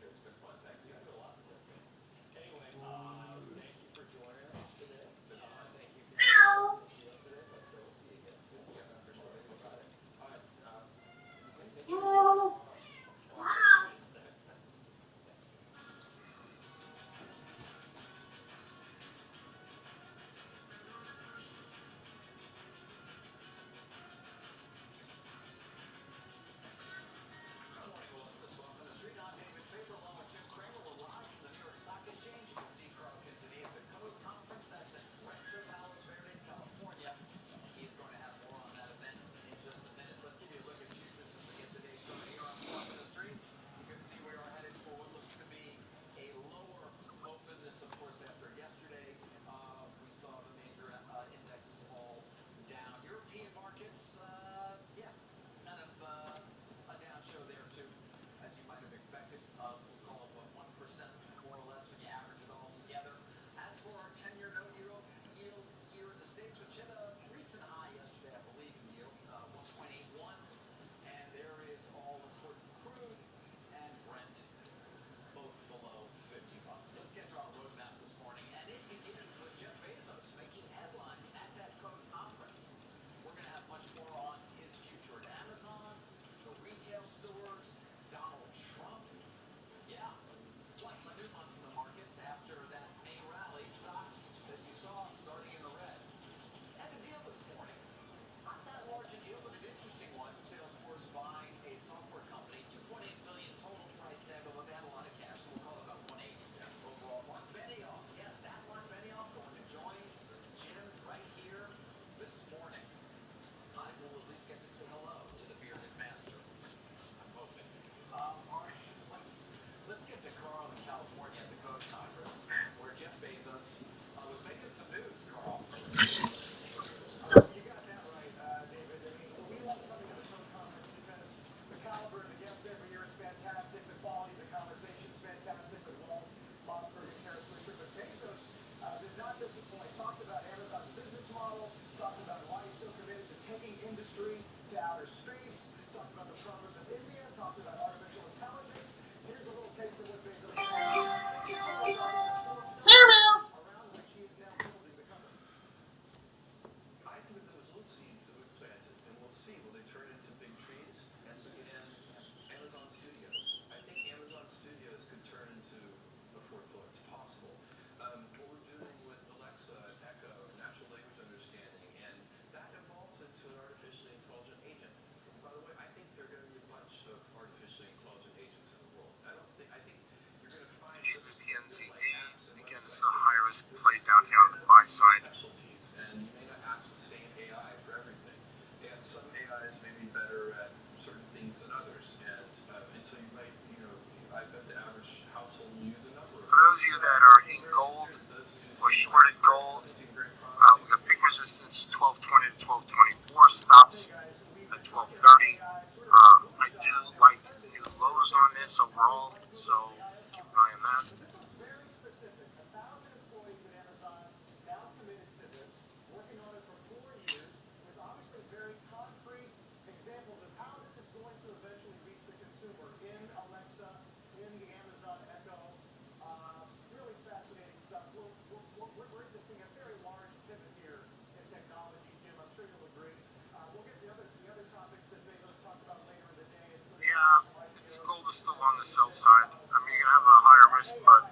still on the sell side. I mean, you're gonna have a higher risk, but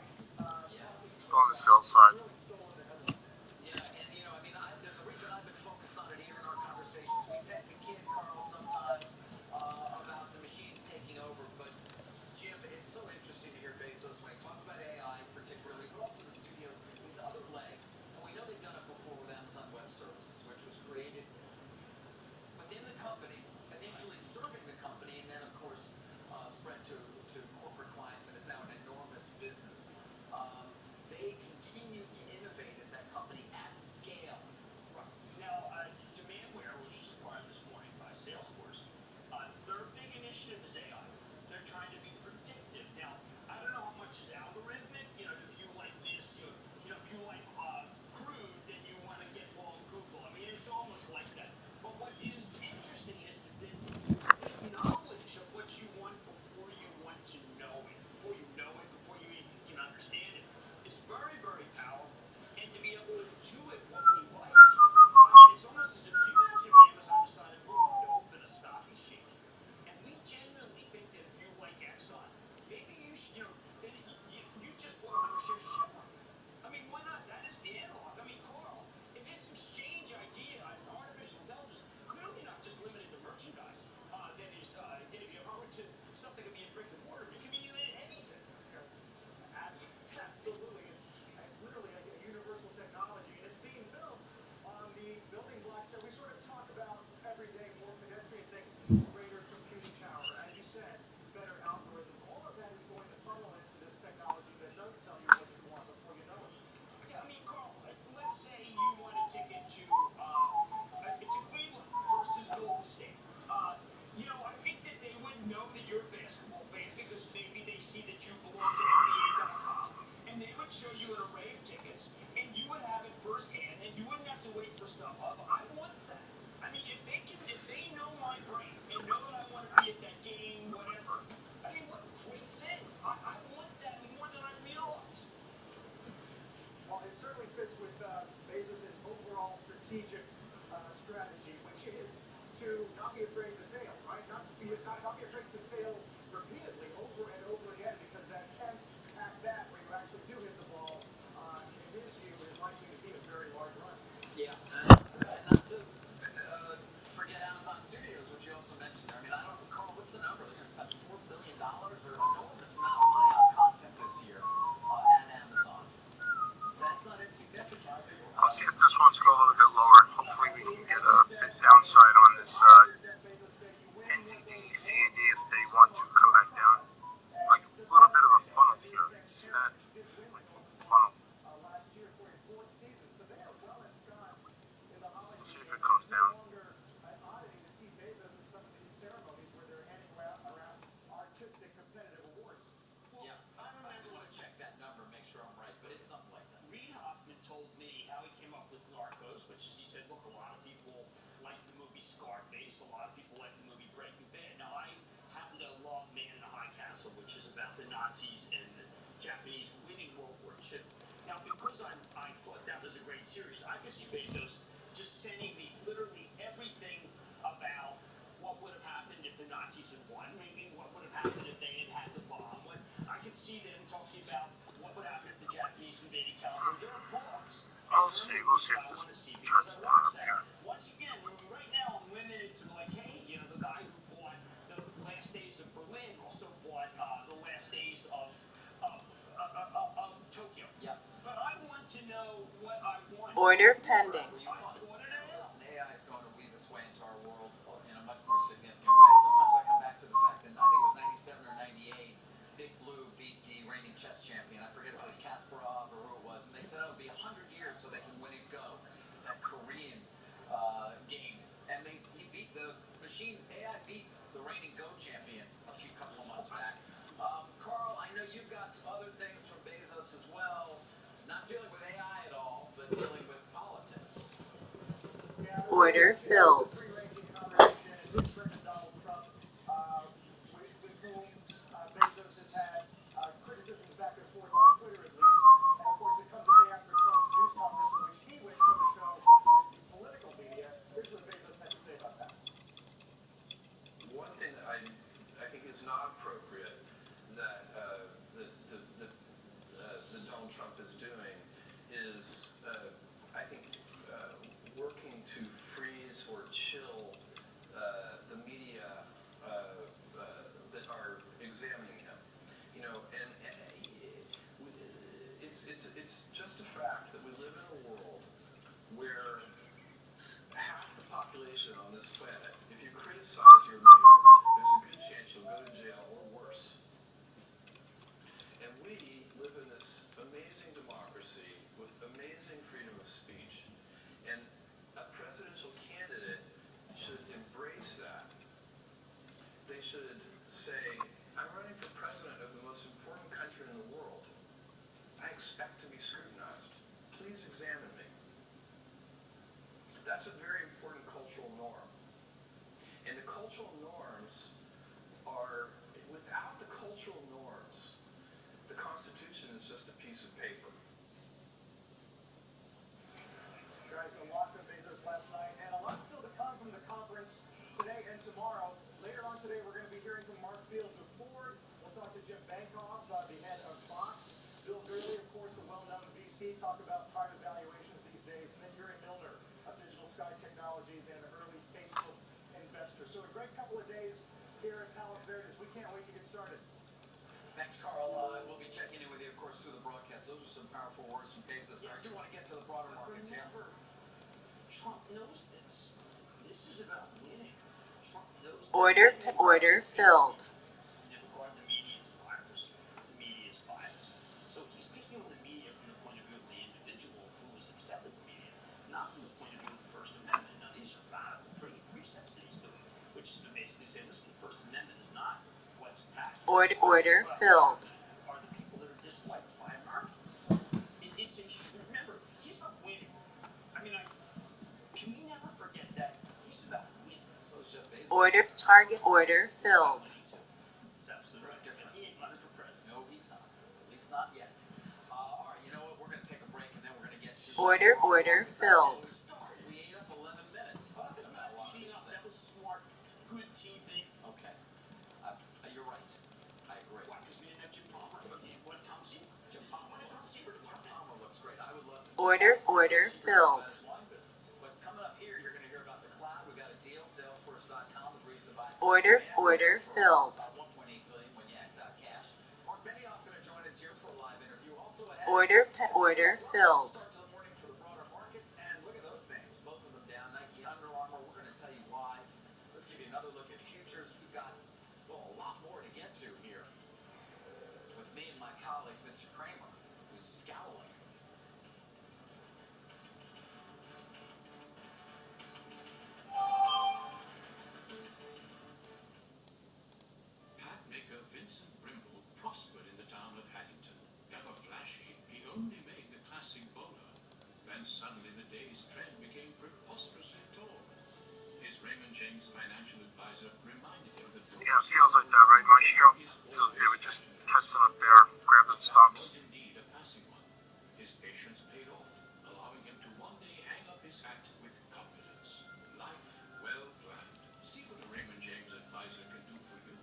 still on the sell side. Yeah, and you know, I mean, there's a reason I've been focused on it here in our conversations. We tend to kid Carl sometimes about the machines taking over, but Jim, it's so interesting to hear Bezos when he talks about AI particularly, but also the studios, these other legs. And we know they've done it before with Amazon Web Services, which was created within the company, initially serving the company, and then of course spread to corporate clients and is now an enormous business. They continue to innovate at that company at scale. Right. Now, Demandware, which was acquired this morning by Salesforce, their big initiative is AI. They're trying to be predictive. Now, I don't know how much is algorithmic. You know, if you like this, you know, if you like crude, then you want to get long Google. I mean, it's almost like that. But what is interesting is that this knowledge of what you want before you want to know it, before you know it, before you even can understand it, is very, very powerful. And to be able to do it what we like, I mean, it's almost as if you imagine if Amazon decided we're going to open a stock exchange. And we genuinely think that if you like Exxon, maybe you should, you know, you just bought 100 shares of Chevron. I mean, why not? That is the analog. I mean, Carl, in this exchange idea, artificial intelligence, clearly not just limited to merchandise, that is, if you owe it to something that can be in brick and mortar, it can be in anything. Absolutely. It's literally a universal technology, and it's being built on the building blocks that we sort of talk about every day, more pedestrian things, greater computing power, as you said, better algorithms. All of that is going to funnel into this technology that does tell you what you want before you know it. Yeah, I mean, Carl, let's say you want a ticket to Cleveland versus Golden State. You know, I think that they would know that you're a basketball fan because maybe they see that you belong to NBA.com, and they would show you an array of tickets, and you would have it firsthand, and you wouldn't have to wait for StubHub. I want that. I mean, if they know my brain and know that I want to be at that game, whatever. I mean, what a great thing. I want that more than I realize. Well, it certainly fits with Bezos' overall strategic strategy, which is to not be afraid to fail, right? Not be afraid to fail repeatedly over and over again, because that 10th at bat where you actually do hit the ball, in his view, is likely to be a very large run. Yeah, and not to forget Amazon Studios, which you also mentioned there. I mean, I don't recall, what's the number? They're going to spend $4 billion or an enormous amount of money on content this year at Amazon. That's not insignificant. I'll see if this one's go a little bit lower. Hopefully we can get a bit downside on this NZD-CAD if they want to come back down. Like a little bit of a funnel here. See that? Like a little funnel. Last year for a fourth season, so they are well ensconced in the holiday. Let's see if it comes down. An oddity to see Bezos in some of these ceremonies where they're handing around artistic competitive awards. Yeah, I do want to check that number, make sure I'm right, but it's something like that. Reid Hoffman told me how he came up with Narcos, which is, he said, look, a lot of people like the movie Scarface, a lot of people like the movie Breaking Bad. Now, I happen to love Man in the High Castle, which is about the Nazis and the Japanese winning World War II. Now, because I thought that was a great series, I could see Bezos just sending me literally everything about what would have happened if the Nazis had won, maybe what would have happened if they had had the bomb. I could see them talking about what would happen if the Japanese invaded California. There are books. We'll see if this turns down here. Once again, right now I'm limited to like, hey, you know, the guy who bought the Last Days of Berlin also bought the Last Days of Tokyo. Yep. But I want to know what I want. Order pending. Listen, AI is going to weave its way into our world in a much more significant way. Sometimes I come back to the fact that I think it was 97 or 98, Big Blue beat the reigning chess champion. I forget if it was Kasparov or who it was. And they said it would be 100 years so they can win it Go, that Korean game. And he beat the machine. AI beat the reigning Go champion a couple of months back. Carl, I know you've got some other things from Bezos as well. Not dealing with AI at all, but dealing with politics. Order filled. Bezos has had criticisms back and forth on Twitter at least, and of course it comes a day after Trump's news conference in which he went toe-to-toe with political media. Here's what Bezos had to say about that. One thing that I think is not appropriate expect to be scrutinized. Please examine me. That's a very important cultural norm. And the cultural norms are, without the cultural norms, the Constitution is just a piece of paper. Guys, a lot of Bezos last night, and a lot still to come from the conference today and tomorrow. Later on today, we're going to be hearing from Mark Fields of Ford. We'll talk to Jim Bankoff, the head of Fox. Bill Gurley, of course, the well-known VC, talk about private valuations these days. And then Yuri Milner of Digital Sky Technologies and an early Facebook investor. So a great couple of days here at Palos Verdes. We can't wait to get started. Thanks, Carl. We'll be checking in with you, of course, through the broadcast. Those are some powerful words from Bezos. I still want to get to the broader markets here. Remember, Trump knows this. This is about winning. Trump knows Order filled. Never brought the media's virus. The media's bias. So he's taking on the media from the point of view of the individual who was upset with the media, not from the point of view of the First Amendment. Now, these are vital, pretty resets that he's doing, which is to basically say, listen, the First Amendment is not what's attacked. Order filled. Are the people that are disliked by Americans. Remember, he's not winning. I mean, can we never forget that? He's about winning. So is Jeff Bezos. Order filled. It's absolutely right. And he ain't running for president. No, he's not. At least not yet. All right, you know what? We're going to take a break, and then we're going to get to... Order filled. We ate up 11 minutes talking about a lot of these things. That was smart, good TV. Okay. You're right. I agree. Why? Because we didn't have Jim Palmer. What Tom Seaver? Jim Palmer. Tom Seaver. Jim Palmer looks great. I would love to see Order filled. wine business. But coming up here, you're going to hear about the cloud. We got a deal. Salesforce.com agrees to buy. Order filled. 1.8 billion when you X out cash. Mark Benioff going to join us here for a live interview. Also ahead. Order filled. Start to the morning for the broader markets, and look at those names. Both of them down. Nike, Under Armour. We're going to tell you why. Let's give you another look at futures. We've got a lot more to get to here with me and my colleague, Mr. Kramer, who's scowling. Hat maker Vincent Brimble prospered in the town of Haddington. Never flashy, he only made the classic bowler. Then suddenly the day's trend became preposterously tall. His Raymond James financial advisor reminded him that... Yeah, it feels like that, right, Maestro? Feels they were just testing up there, grabbing stops. ...was indeed a passing one. His patience paid off, allowing him to one day hang up his hat with confidence. Life well planned. See what a Raymond James advisor can do for you.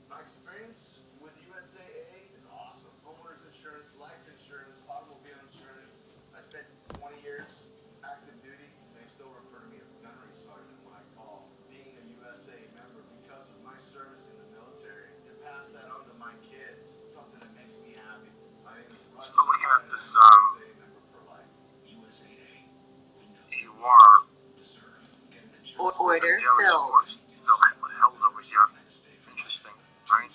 My experience with USAA is awesome. Homeowners insurance, life insurance, automobile insurance. I spent 20 years active duty. They still refer to me as gunnery sergeant when I call. Being a USAA member because of my service in the military, and pass that on to my kids, something that makes me happy. My name is Russ. Still looking at this, USAA member for life. USAA. We know you are. deserve. Get an insurance. Order Daily filled. reports still held over here. Interesting, right?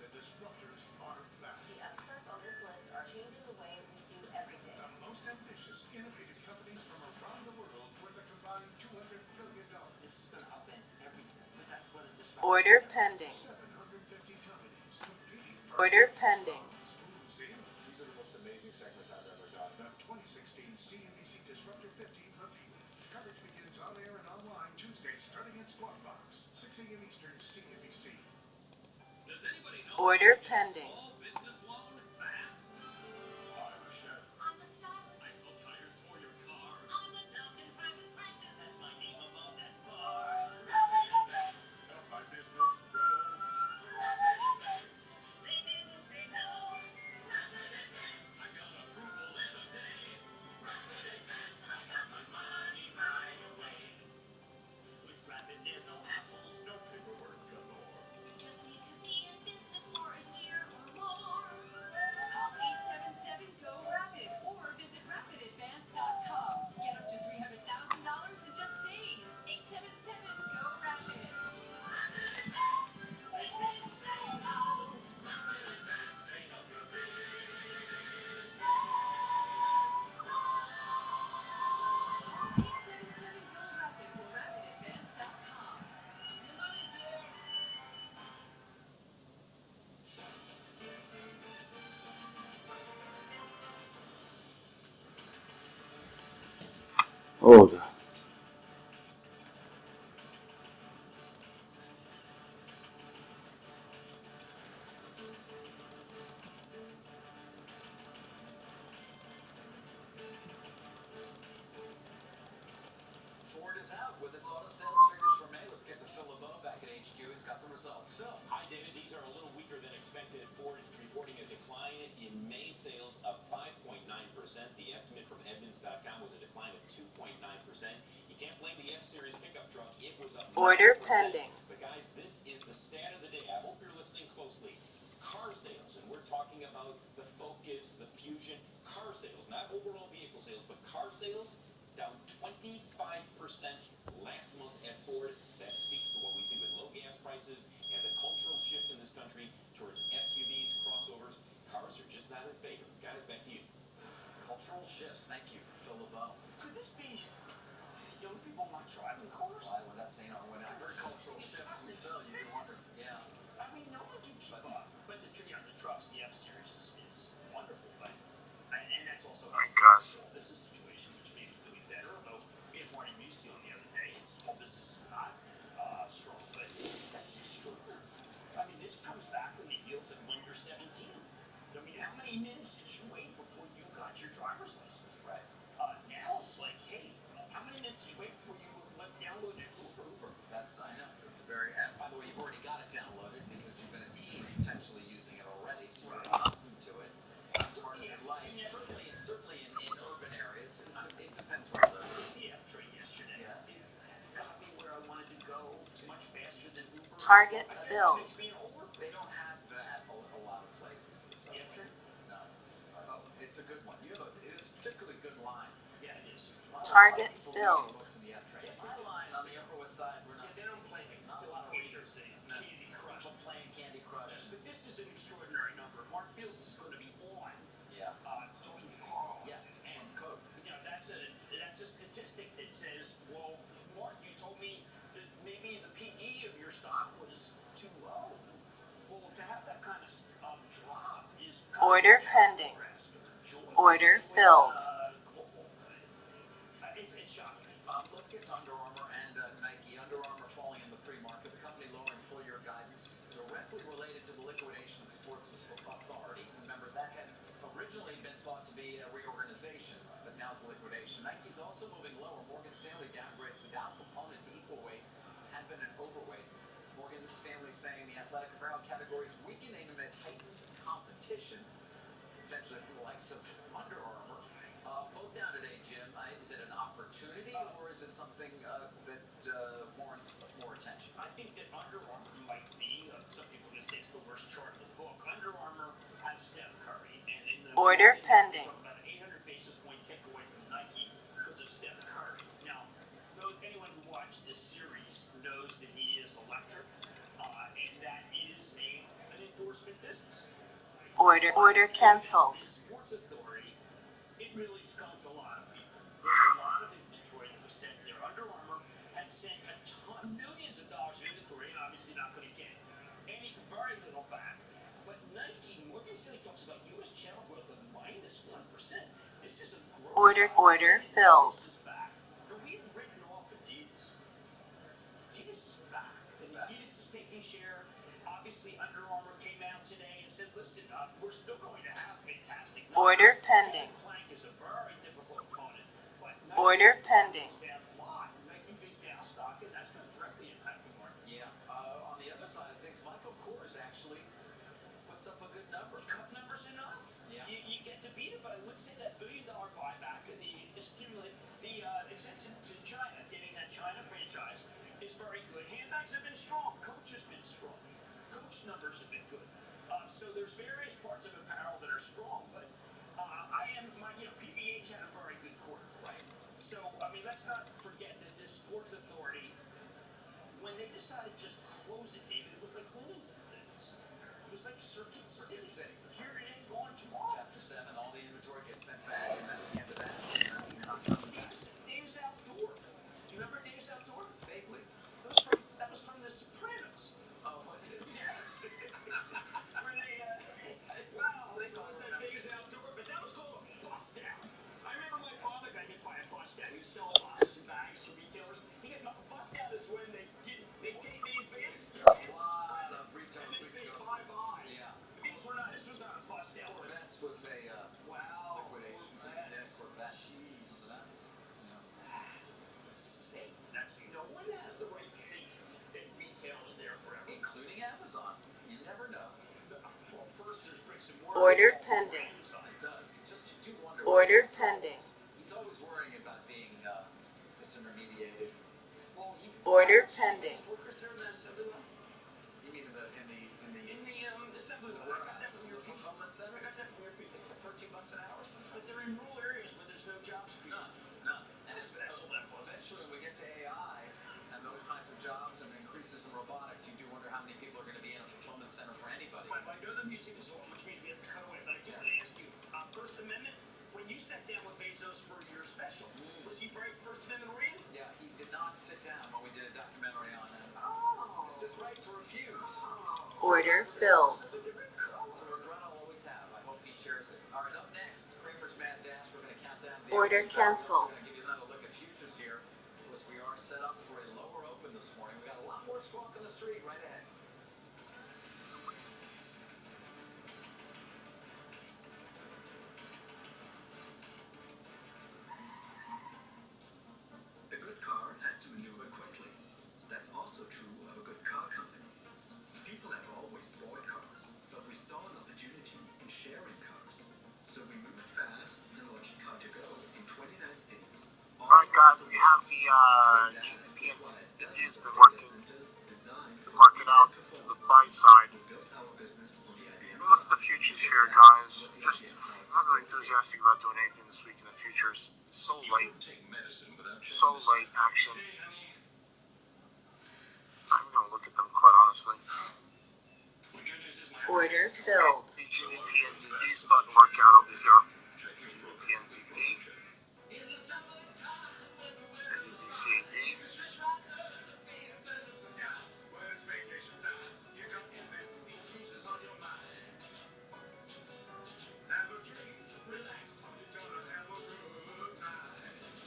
The disruptors are back. The experts on this list are changing the way we do everything. The most ambitious, innovative companies from around the world worth a combined $200 billion. This is going to upend everything. But that's what it is. Order pending. 750 companies competing for Order pending. See? These are the most amazing segments I've ever done. The 2016 CNBC Disruptor 50 premiere. Coverage begins on air and online Tuesday starting at Squawk Box, 6 a.m. Eastern, CNBC. Does anybody know? Order pending. Small business loan fast. I'm a chef. I'm the stylist. I sell tires for your car. I'm a Falcon private practice. That's my name above that bar. Help my business grow. They didn't say no. I got approval in a day. I got my money right away. With Rapid, there's no hassles, no paperwork galore. You just need to be in business for a year or more. Order. Ford is out with his auto sales figures for May. Let's get to Phil LeBeau back at HQ. He's got the results. Phil. Hi, David. These are a little weaker than expected. Ford is reporting a decline in May sales of 5.9%. The estimate from Edmunds.com was a decline of 2.9%. You can't blame the F-Series pickup truck. It was up 9%. Order pending. But guys, this is the stat of the day. I hope you're listening closely. Car sales, and we're talking about the Focus, the Fusion, car sales, not overall vehicle sales, but car sales down 25% last month at Ford. That speaks to what we see with low gas prices and the cultural shift in this country towards SUVs, crossovers. Cars are just not in favor. Guys, back to you. Cultural shifts. Thank you, Phil LeBeau. Could this be young people not driving cars? Well, when that's, when I heard cultural shifts, we tell you want it. Yeah. I mean, no one can keep up. But the trucks, the F-Series is wonderful, but and that's also a business situation, which may be doing better. Although we had Marty Musi on the other day, his whole business is not strong, but that's extraordinary. I mean, this comes back on the heels of when you're 17. I mean, how many minutes did you wait before you got your driver's license? Right. Now it's like, hey, how many minutes did you wait before you downloaded Uber? That's, I know. It's a very, and by the way, you've already got it downloaded because you've been a teen potentially using it already, so you're accustomed to it. It's part of your life. Certainly in urban areas. It depends where you live. The F train yesterday. Yes. Got me where I wanted to go. It's much faster than Uber. Target filled. They don't have that a lot of places. The F train? No. Oh, it's a good one. It's a particularly good line. Yeah, it is. Target filled. My line on the Upper West Side, we're not. They don't play it. Not a lot of readers saying No. Candy Crush. People playing Candy Crush. But this is an extraordinary number. Mark Fields is going to be on. Yeah. Talking to Carl. Yes. And code. You know, that's a statistic that says, well, Mark, you told me that maybe the PE of your stock was too low. Well, to have that kind of drop is Order pending. Order filled. It's shocking. Let's get to Under Armour and Nike. Under Armour falling in the pre-market. The company lowering full-year guidance directly related to the liquidation of Sports Authority. Remember, that had originally been thought to be a reorganization, but now it's liquidation. Nike's also moving lower. Morgan Stanley downgrades the Dow component to equal weight. Had been an overweight. Morgan Stanley saying the athletic apparel category is weakening amid heightened competition, potentially from the likes of Under Armour. Both down today, Jim. Is it an opportunity or is it something that warrants more attention? I think that Under Armour might be, some people are going to say it's the worst chart in the book. Under Armour has Steph Curry. And in the Order pending. About an 800 basis point takeaway from Nike because of Steph Curry. Now, anyone who watched this series knows that he is electric, and that is an endorsement business. Order canceled. The Sports Authority, it really skunked a lot of people. There's a lot of inventory that was sent there. Under Armour had sent a ton, millions of dollars of inventory, and obviously not going to get very little back. But Nike, Morgan Stanley talks about U.S. channel growth of -1%. This is a growth. Order filled. Adidas is back. Now, we've written off Adidas. Adidas is back. And Adidas is taking share. Obviously, Under Armour came out today and said, listen, we're still going to have fantastic numbers. Order pending. Plank is a very difficult opponent. But Order pending. Stand a lot. Nike big down stock, and that's going to directly impact the market. Yeah. On the other side of things, Michael Kors actually puts up a good number. Cut numbers enough. Yeah. You get to beat it, but I would say that $1 billion buyback and the extension to China, getting that China franchise, is very good. Handbags have been strong. Coach has been strong. Coach numbers have been good. So there's various parts of apparel that are strong, but PVH had a very good quarter, right? So, I mean, let's not forget that this Sports Authority, when they decided to just close it, David, it was like women's things. It was like Circuit City. Here it ain't going tomorrow. Chapter 7, all the inventory gets sent back, and that's the end of that. You're not coming back. Dave's Outdoor. Do you remember Dave's Outdoor? Vaguely. That was from The Sopranos. Oh, was it? Yes. They closed that Dave's Outdoor, but that was called a bust down. I remember my father got hit by a bust down. He was selling lots. Order pending. It does. Just you do wonder. Order pending. He's always worrying about being disintermediated. Well, Order pending. workers there in the assembly line? You mean in the assembly line? I got that from your fulfillment center. I got that from your people for $13 an hour sometimes. But they're in rural areas where there's no jobs. None. And eventually when we get to AI and those kinds of jobs and increases in robotics, you do wonder how many people are going to be in a fulfillment center for anybody. I know the music is on, which means we have to cut away. But I do want to ask you, First Amendment, when you sat down with Bezos for your special, was he very First Amendment oriented? Yeah, he did not sit down when we did a documentary on him. Oh. It's his right to refuse. Order filled. It's a regret I'll always have. I hope he shares it. All right, up next, Kramer's Mad Dash. We're going to count down the Order opening canceled. hours. We're going to give you another look at futures here. Because we are set up for a lower open this morning. We got a lot more squawk on the street right ahead. A good car has to maneuver quickly. That's also true of a good car company. People have always bought cars, but we saw an opportunity in sharing cars. So we moved fast and launched Car2Go in 29 cities. Alright guys, we have the GDP and CDs been working out to the buy side. We look at the futures here guys, just not really enthusiastic about doing anything this week in the futures. So late action. I'm gonna look at them quite honestly. Order filled. The GDP and ZD starting to work out over here. GDP and ZD. CAD.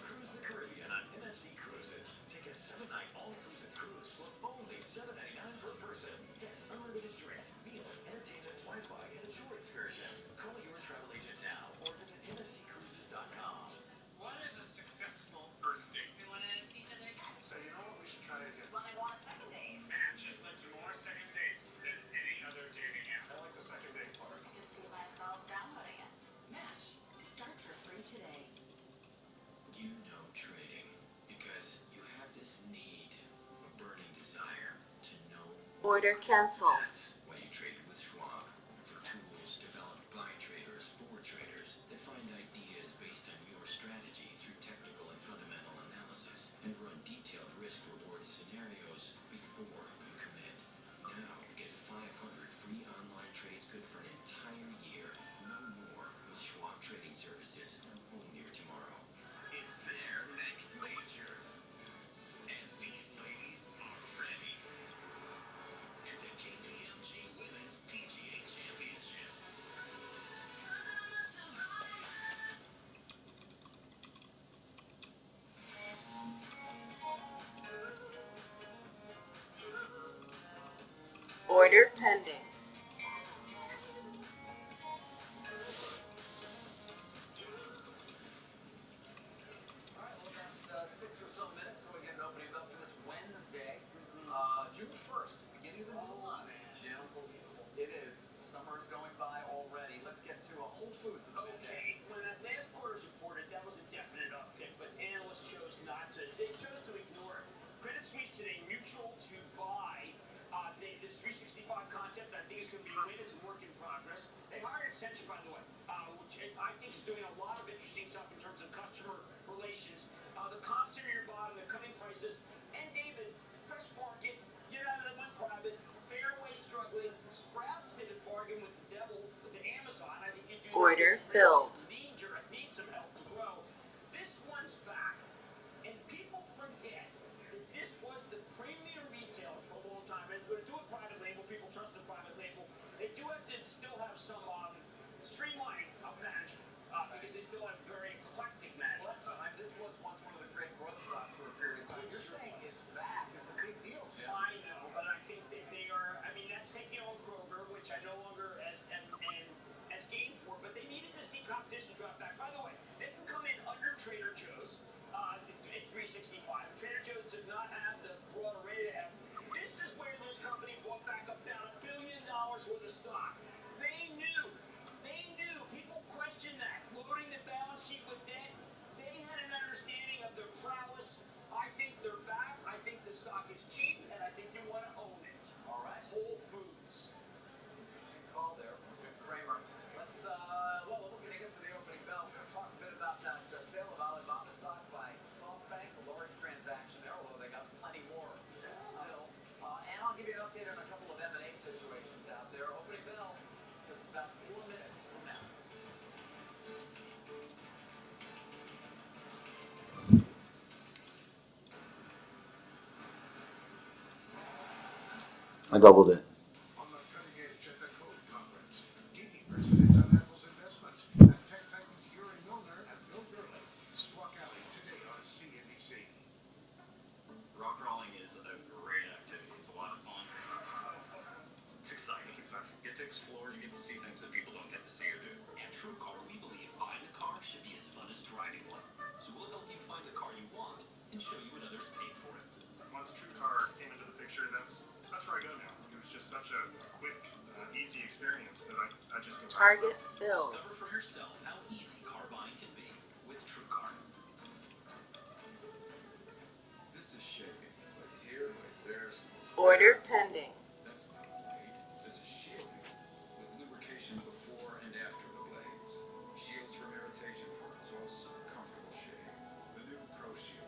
Cruise the Caribbean on MSC Cruises. Take a 7-night all-inclusive cruise for only $7.99 per person. Get unlimited drinks, meals, entertainment, Wi-Fi, and a tour excursion. Call your travel agent now or visit MSCCruises.com. What is a successful first date? We want to see each other again. So you know what, we should try again. Want to go on a second date? Match has led to more second dates than any other dating app. I like the second date part. I can see myself downloading it. Match. Start for free today. You know trading because you have this need, a burning desire to know. Order canceled. That's why you traded with Schwab for tools developed by traders for traders that find ideas based on your strategy through technical and fundamental analysis and run detailed risk-reward scenarios before you commit. Now get 500 free online trades good for an entire year. No more with Schwab Trading Services. Own your tomorrow. It's their next major. And these ladies are ready. At the KPMG Women's PGA Championship. Order pending. All right, well, about 6 or so minutes, so we get an opening up for this Wednesday, June 1st, beginning of the new month. Jim, it is. Summer is going by already. Let's get to Whole Foods in a minute. Okay, when that last quarter's reported, that was a definite uptick, but analysts chose not to. They chose to ignore it. Credit Suisse today neutral to buy. This 365 concept, I think is going to be a win. It's a work in progress. They hired Accenture, by the way, which I think is doing a lot of interesting stuff in terms of customer relations. The comps are near bottom, they're cutting prices. And David, Fresh Market, get out of the went private. Fairway struggling. Sprouts did a bargain with the devil, with the Amazon. I think you do. Order filled. Need some help to grow. This one's back. And people forget that this was the premium retailer for a long time. And we're going to do a private label. People trust the private label. They do have to still have some streamlining of management because they still have very eclectic management. This was once one of the great growth stocks for a period of time. You're saying it's back. It's a big deal, Jim. I know, but I think that they are. I mean, that's taking on Kroger, which I no longer as game for. But they needed to see competition. I doubled it. On the cutting edge at the Code Conference, Gaming President on Apple's investment, and Tech Titans Yuri Milner and Bill Gurley, Squawk Alley today on CNBC. Rock crawling is a great activity. It's a lot of fun. It's exciting. It's exciting. You get to explore. You get to see things that people don't get to see or do. At TrueCar, we believe buying a car should be as fun as driving one. So we'll help you find the car you want and show you what others paid for it. Once TrueCar came into the picture, that's where I go now. It was just such a quick, easy experience that I just go back. Target filled. Discover for yourself how easy car buying can be with TrueCar. This is shaping. Legs here, legs there. Order pending. That's not a blade. This is shielding. With lubrication before and after the blades. Shields from irritation for a close, comfortable shave. The new Pro Shield.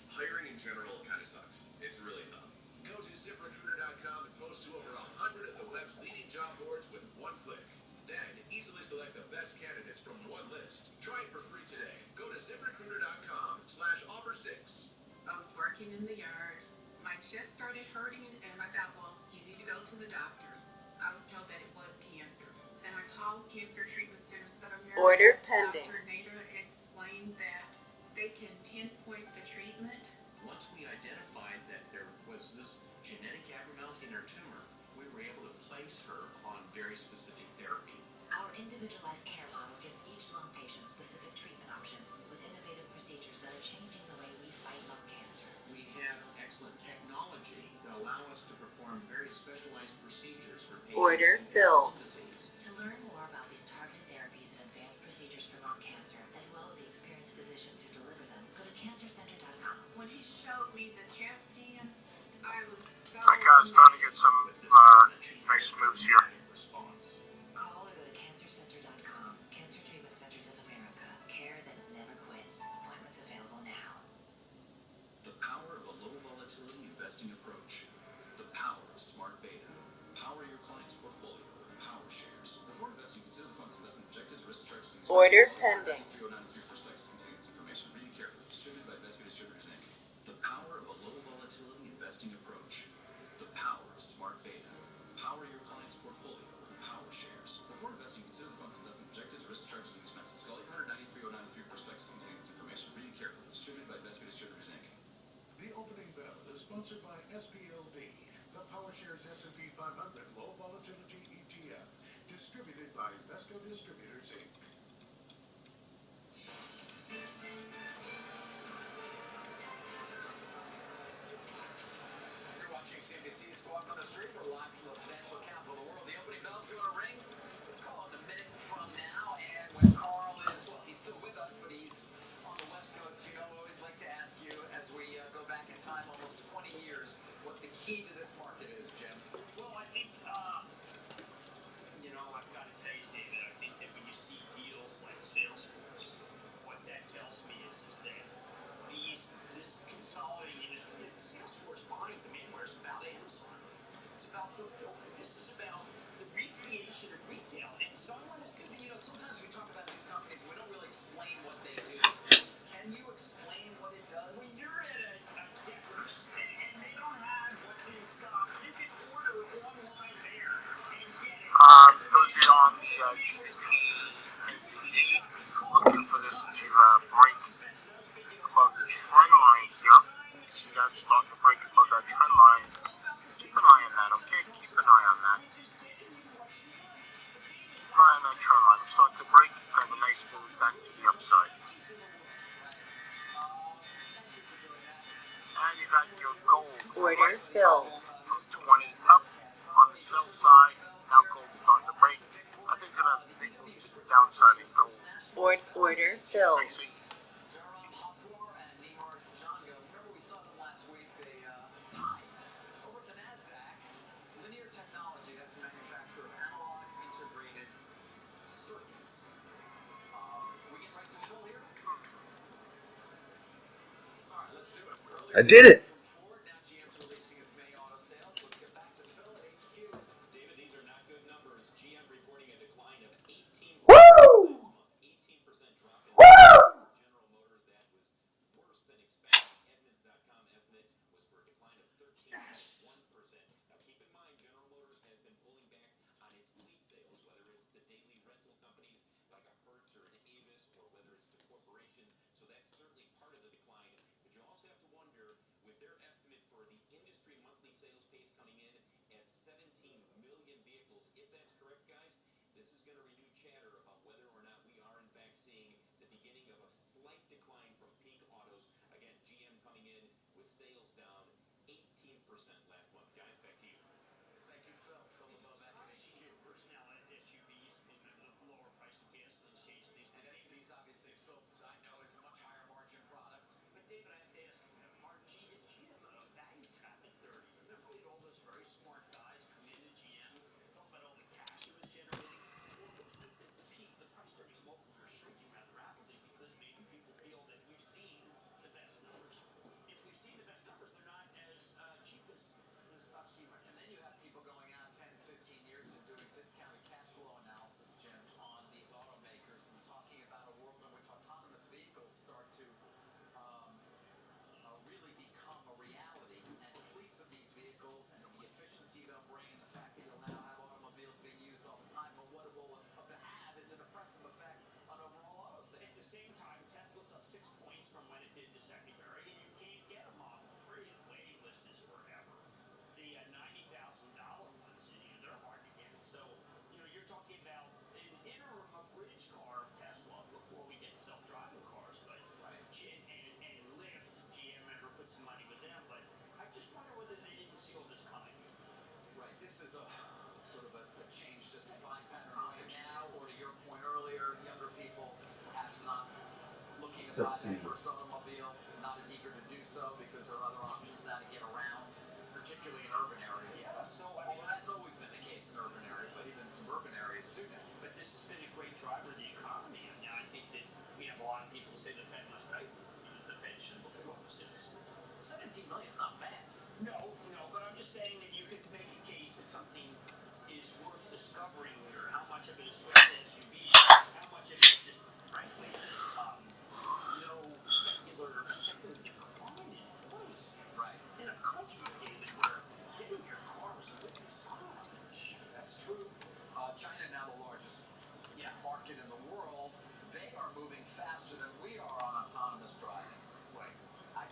Hiring in general kind of sucks. It's really tough. Go to ZipRecruiter.com and post to over 100 of the web's leading job boards with one click. Then easily select the best candidates from one list. Try it for free today. Go to ZipRecruiter.com/offer6. I was working in the yard. My chest started hurting, and I thought, well, you need to go to the doctor. I was told that it was cancer. And I called Cancer Treatment Center Southern America. Order pending. Dr. Nader explained that they can pinpoint the treatment. Once we identified that there was this genetic abnormality in her tumor, we were able to place her on very specific therapy. Our individualized care model gives each lung patient specific treatment options with innovative procedures that are changing the way we fight lung cancer. We have excellent technology that allow us to perform very specialized procedures for patients Order who have filled. lung disease. To learn more about these targeted therapies and advanced procedures for lung cancer, as well as the experienced physicians who deliver them, go to cancercenter.com. When he showed me the CAT scans, I was so All right, guys, starting to get some nice moves here. Response. Call or go to cancercenter.com. Cancer Treatment Centers of America. Care that never quits. Appointments available now. The power of a low volatility investing approach. The power of smart beta. Power your client's portfolio with power shares. Before investing, consider the fund's investment objectives, risk charges, and Order pending. 3093 prospectus containing this information. Read it carefully. Distributed by Investment Distributors Inc. The power of a low volatility investing approach. The power of smart beta. Power your client's portfolio with power shares. Before investing, consider the fund's investment objectives, risk charges, and expenses. Call 800-983-0993 prospectus containing this information. Read it carefully. Distributed by Investment Distributors Inc. The opening bell is sponsored by SPLV, the PowerShares S&P 500 Low Volatility ETF, distributed by Invesco Distributors Inc. You're watching CNBC Squawk on the Street. We're live from the financial capital of the world. The opening bell's going to ring. Let's call it a minute from now. And when Carl is, well, he's still with us, but he's on the West Coast. You know, I always like to ask you, as we go back in time almost 20 years, what the key to this market is, Jim. Well, I think, I've got to tell you, David, I think that when you see deals like Salesforce, what that tells me is that this consolidating industry, Salesforce buying Demandware is about Amazon. It's about fulfillment. This is about the recreation of retail. And someone is doing, Sometimes we talk about these companies and we don't really explain what they do. Can you explain what it does? when you're at a Deckers and they don't have what's in stock, you can order online there and get it. Those of you on the GBP NCD looking for this to break above the trend line here. See that start to break above that trend line. Keep an eye on that, okay? Keep an eye on that. Keep an eye on that trend line. Start to break, kind of a nice move back to the upside. And you got your gold. Order filled. From 20 up on the sell side. Now gold's starting to break. I think we're going to be to the downside in gold. Order filled. Linear Technology, that's a manufacturer of analog integrated circuits. We get right to Phil here? All right, let's do it. I did it. Now GM's releasing its May auto sales. Let's get back to Phil at HQ. David, these are not good numbers. GM reporting a decline of 18%. Woo! 18% drop in General Motors. That was worse than expected. Edmunds.com estimate was for a decline of 13.1%. Now keep daily rental companies like a Hertz or an Avis, or whether it's to corporations. So that's certainly part of the decline. But you also have to wonder, with their estimate for the industry monthly sales pace coming in at 17 million vehicles, if that's correct, guys, this is going to renew chatter about whether or not we are in fact seeing the beginning of a slight decline from peak autos. Again, GM coming in with sales down 18% last month. Guys, back to you. Thank you, Phil. Phil LeBeau back in HQ. Now, SUVs and the lower price of gasoline change things. And SUVs, obviously, as Phil, I know, is a much higher margin product. But David, I have to ask, is GM a value trap at 30? Remember we had all those very smart guys come into GM, talk about all the cash it was generating? Well, it looks like the peak, the price earnings multiple are shrinking rather rapidly because maybe people feel that we've seen the best numbers. If we've seen the best numbers, they're not as cheap as the stock seem right now. And then you have people going out 10, 15 years and doing discounted cash flow analysis, Jim, on these automakers and talking about a world in which autonomous vehicles start to really become a reality, and fleets of these vehicles and the efficiency they'll bring, and the fact that you'll now have automobiles being used all the time. But what it will have is an oppressive effect on overall auto sales. At the same time, Tesla's up 6 points from when it did the secondary, and you can't get a Model 3. The waiting list is forever. The $90,000 ones, they're hard to get. So, you're talking about an interim, a bridge car of Tesla before we get self-driving cars, but and Lyft, GM ever put some money with them, but I just wonder whether they didn't see all this coming. Right, this is a sort of a change to the buying pattern right now, or to your point earlier, younger people perhaps not looking to buy their first automobile, not as eager to do so because there are other options now to get around, particularly in urban areas. Yeah, so that's always been the case in urban areas, but even in suburban areas too now. But this has been a great driver of the economy, and now I think that we have a lot of people say the Fed must tighten. The Fed should look at what this is. 17 million is not bad. No, but I'm just saying that you could make a case that something is worth discovering, or how much of it is switched to SUVs, how much of it is just, frankly, no secular decline in auto sales. Right. In a country, David, where getting your car was a big challenge. That's true. China, now the largest market in the world, they are moving faster than we are on autonomous driving. Right. I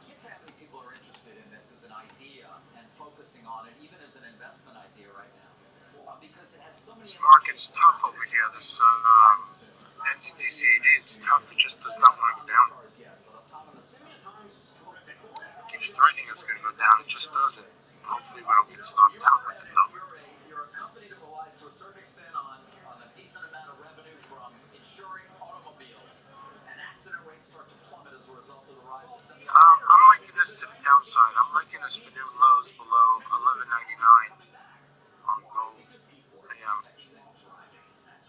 can't tell how many people are interested in this as an idea and focusing on it, even as an investment idea right now, because it has so many. This market's tough over here. This NZDCAD, it's tough. It just does not want to go down. Keeps threatening it's going to go down. It just doesn't. Hopefully we don't get stopped out with it though. You're a company that relies to a certain extent on a decent amount of revenue from insuring automobiles, and accident rates start to plummet as a result of the rise of I'm liking this to the downside. I'm liking this for new lows below $11.99 on gold.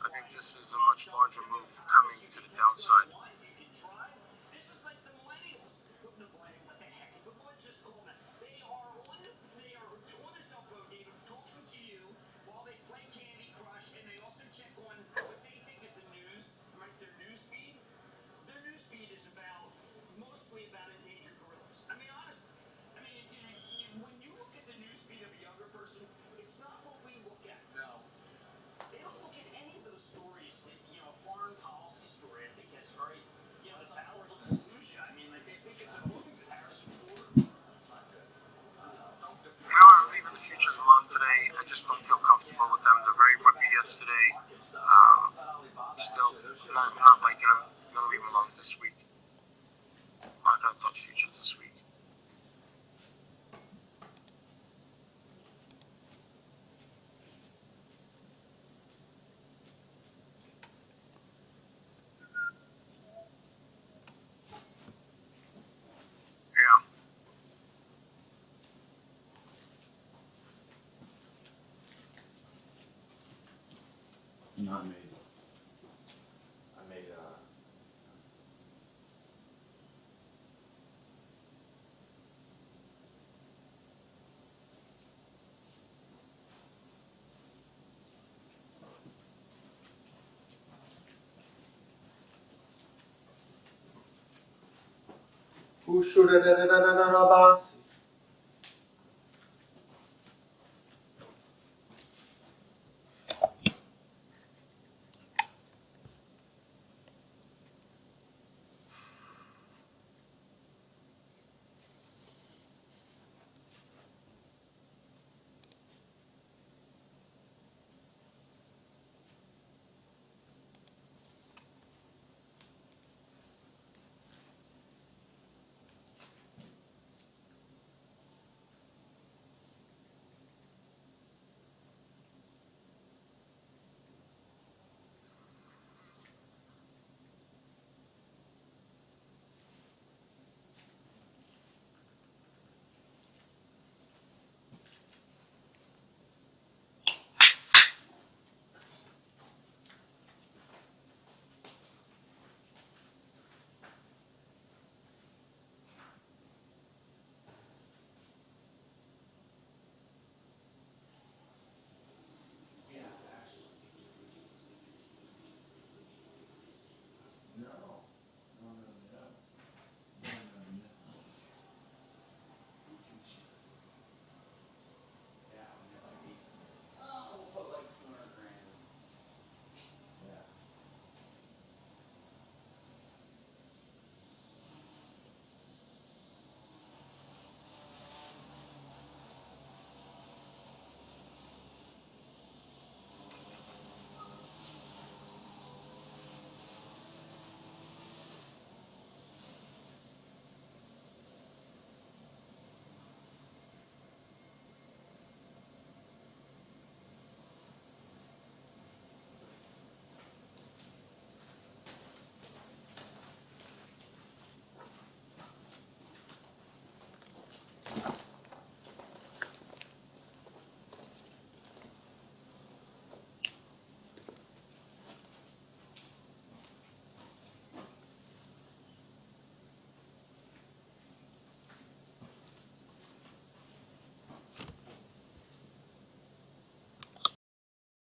I think this is a much larger move coming to the downside. This is like the millennials. What the heck? Let's just call them. They are on the cell phone, David, talking to you while they play Candy Crush, and they also check on what they think is the news, right? Their news feed. Their news feed is mostly about endangered gorillas. I mean, honestly. I mean, when you look at the news feed of a younger person, it's not what we look at. No. They don't look at any of those stories. A foreign policy story, I think, has very, it's powers of illusion. I mean, they think it's a movie with Harrison Ford. That's not good. I'm leaving the futures alone today. I just don't feel comfortable with them. They're very whippy yesterday. Still not liking them. I'm going to leave them alone this week. I'm not going to touch futures this week. Not made. I made Who should boss?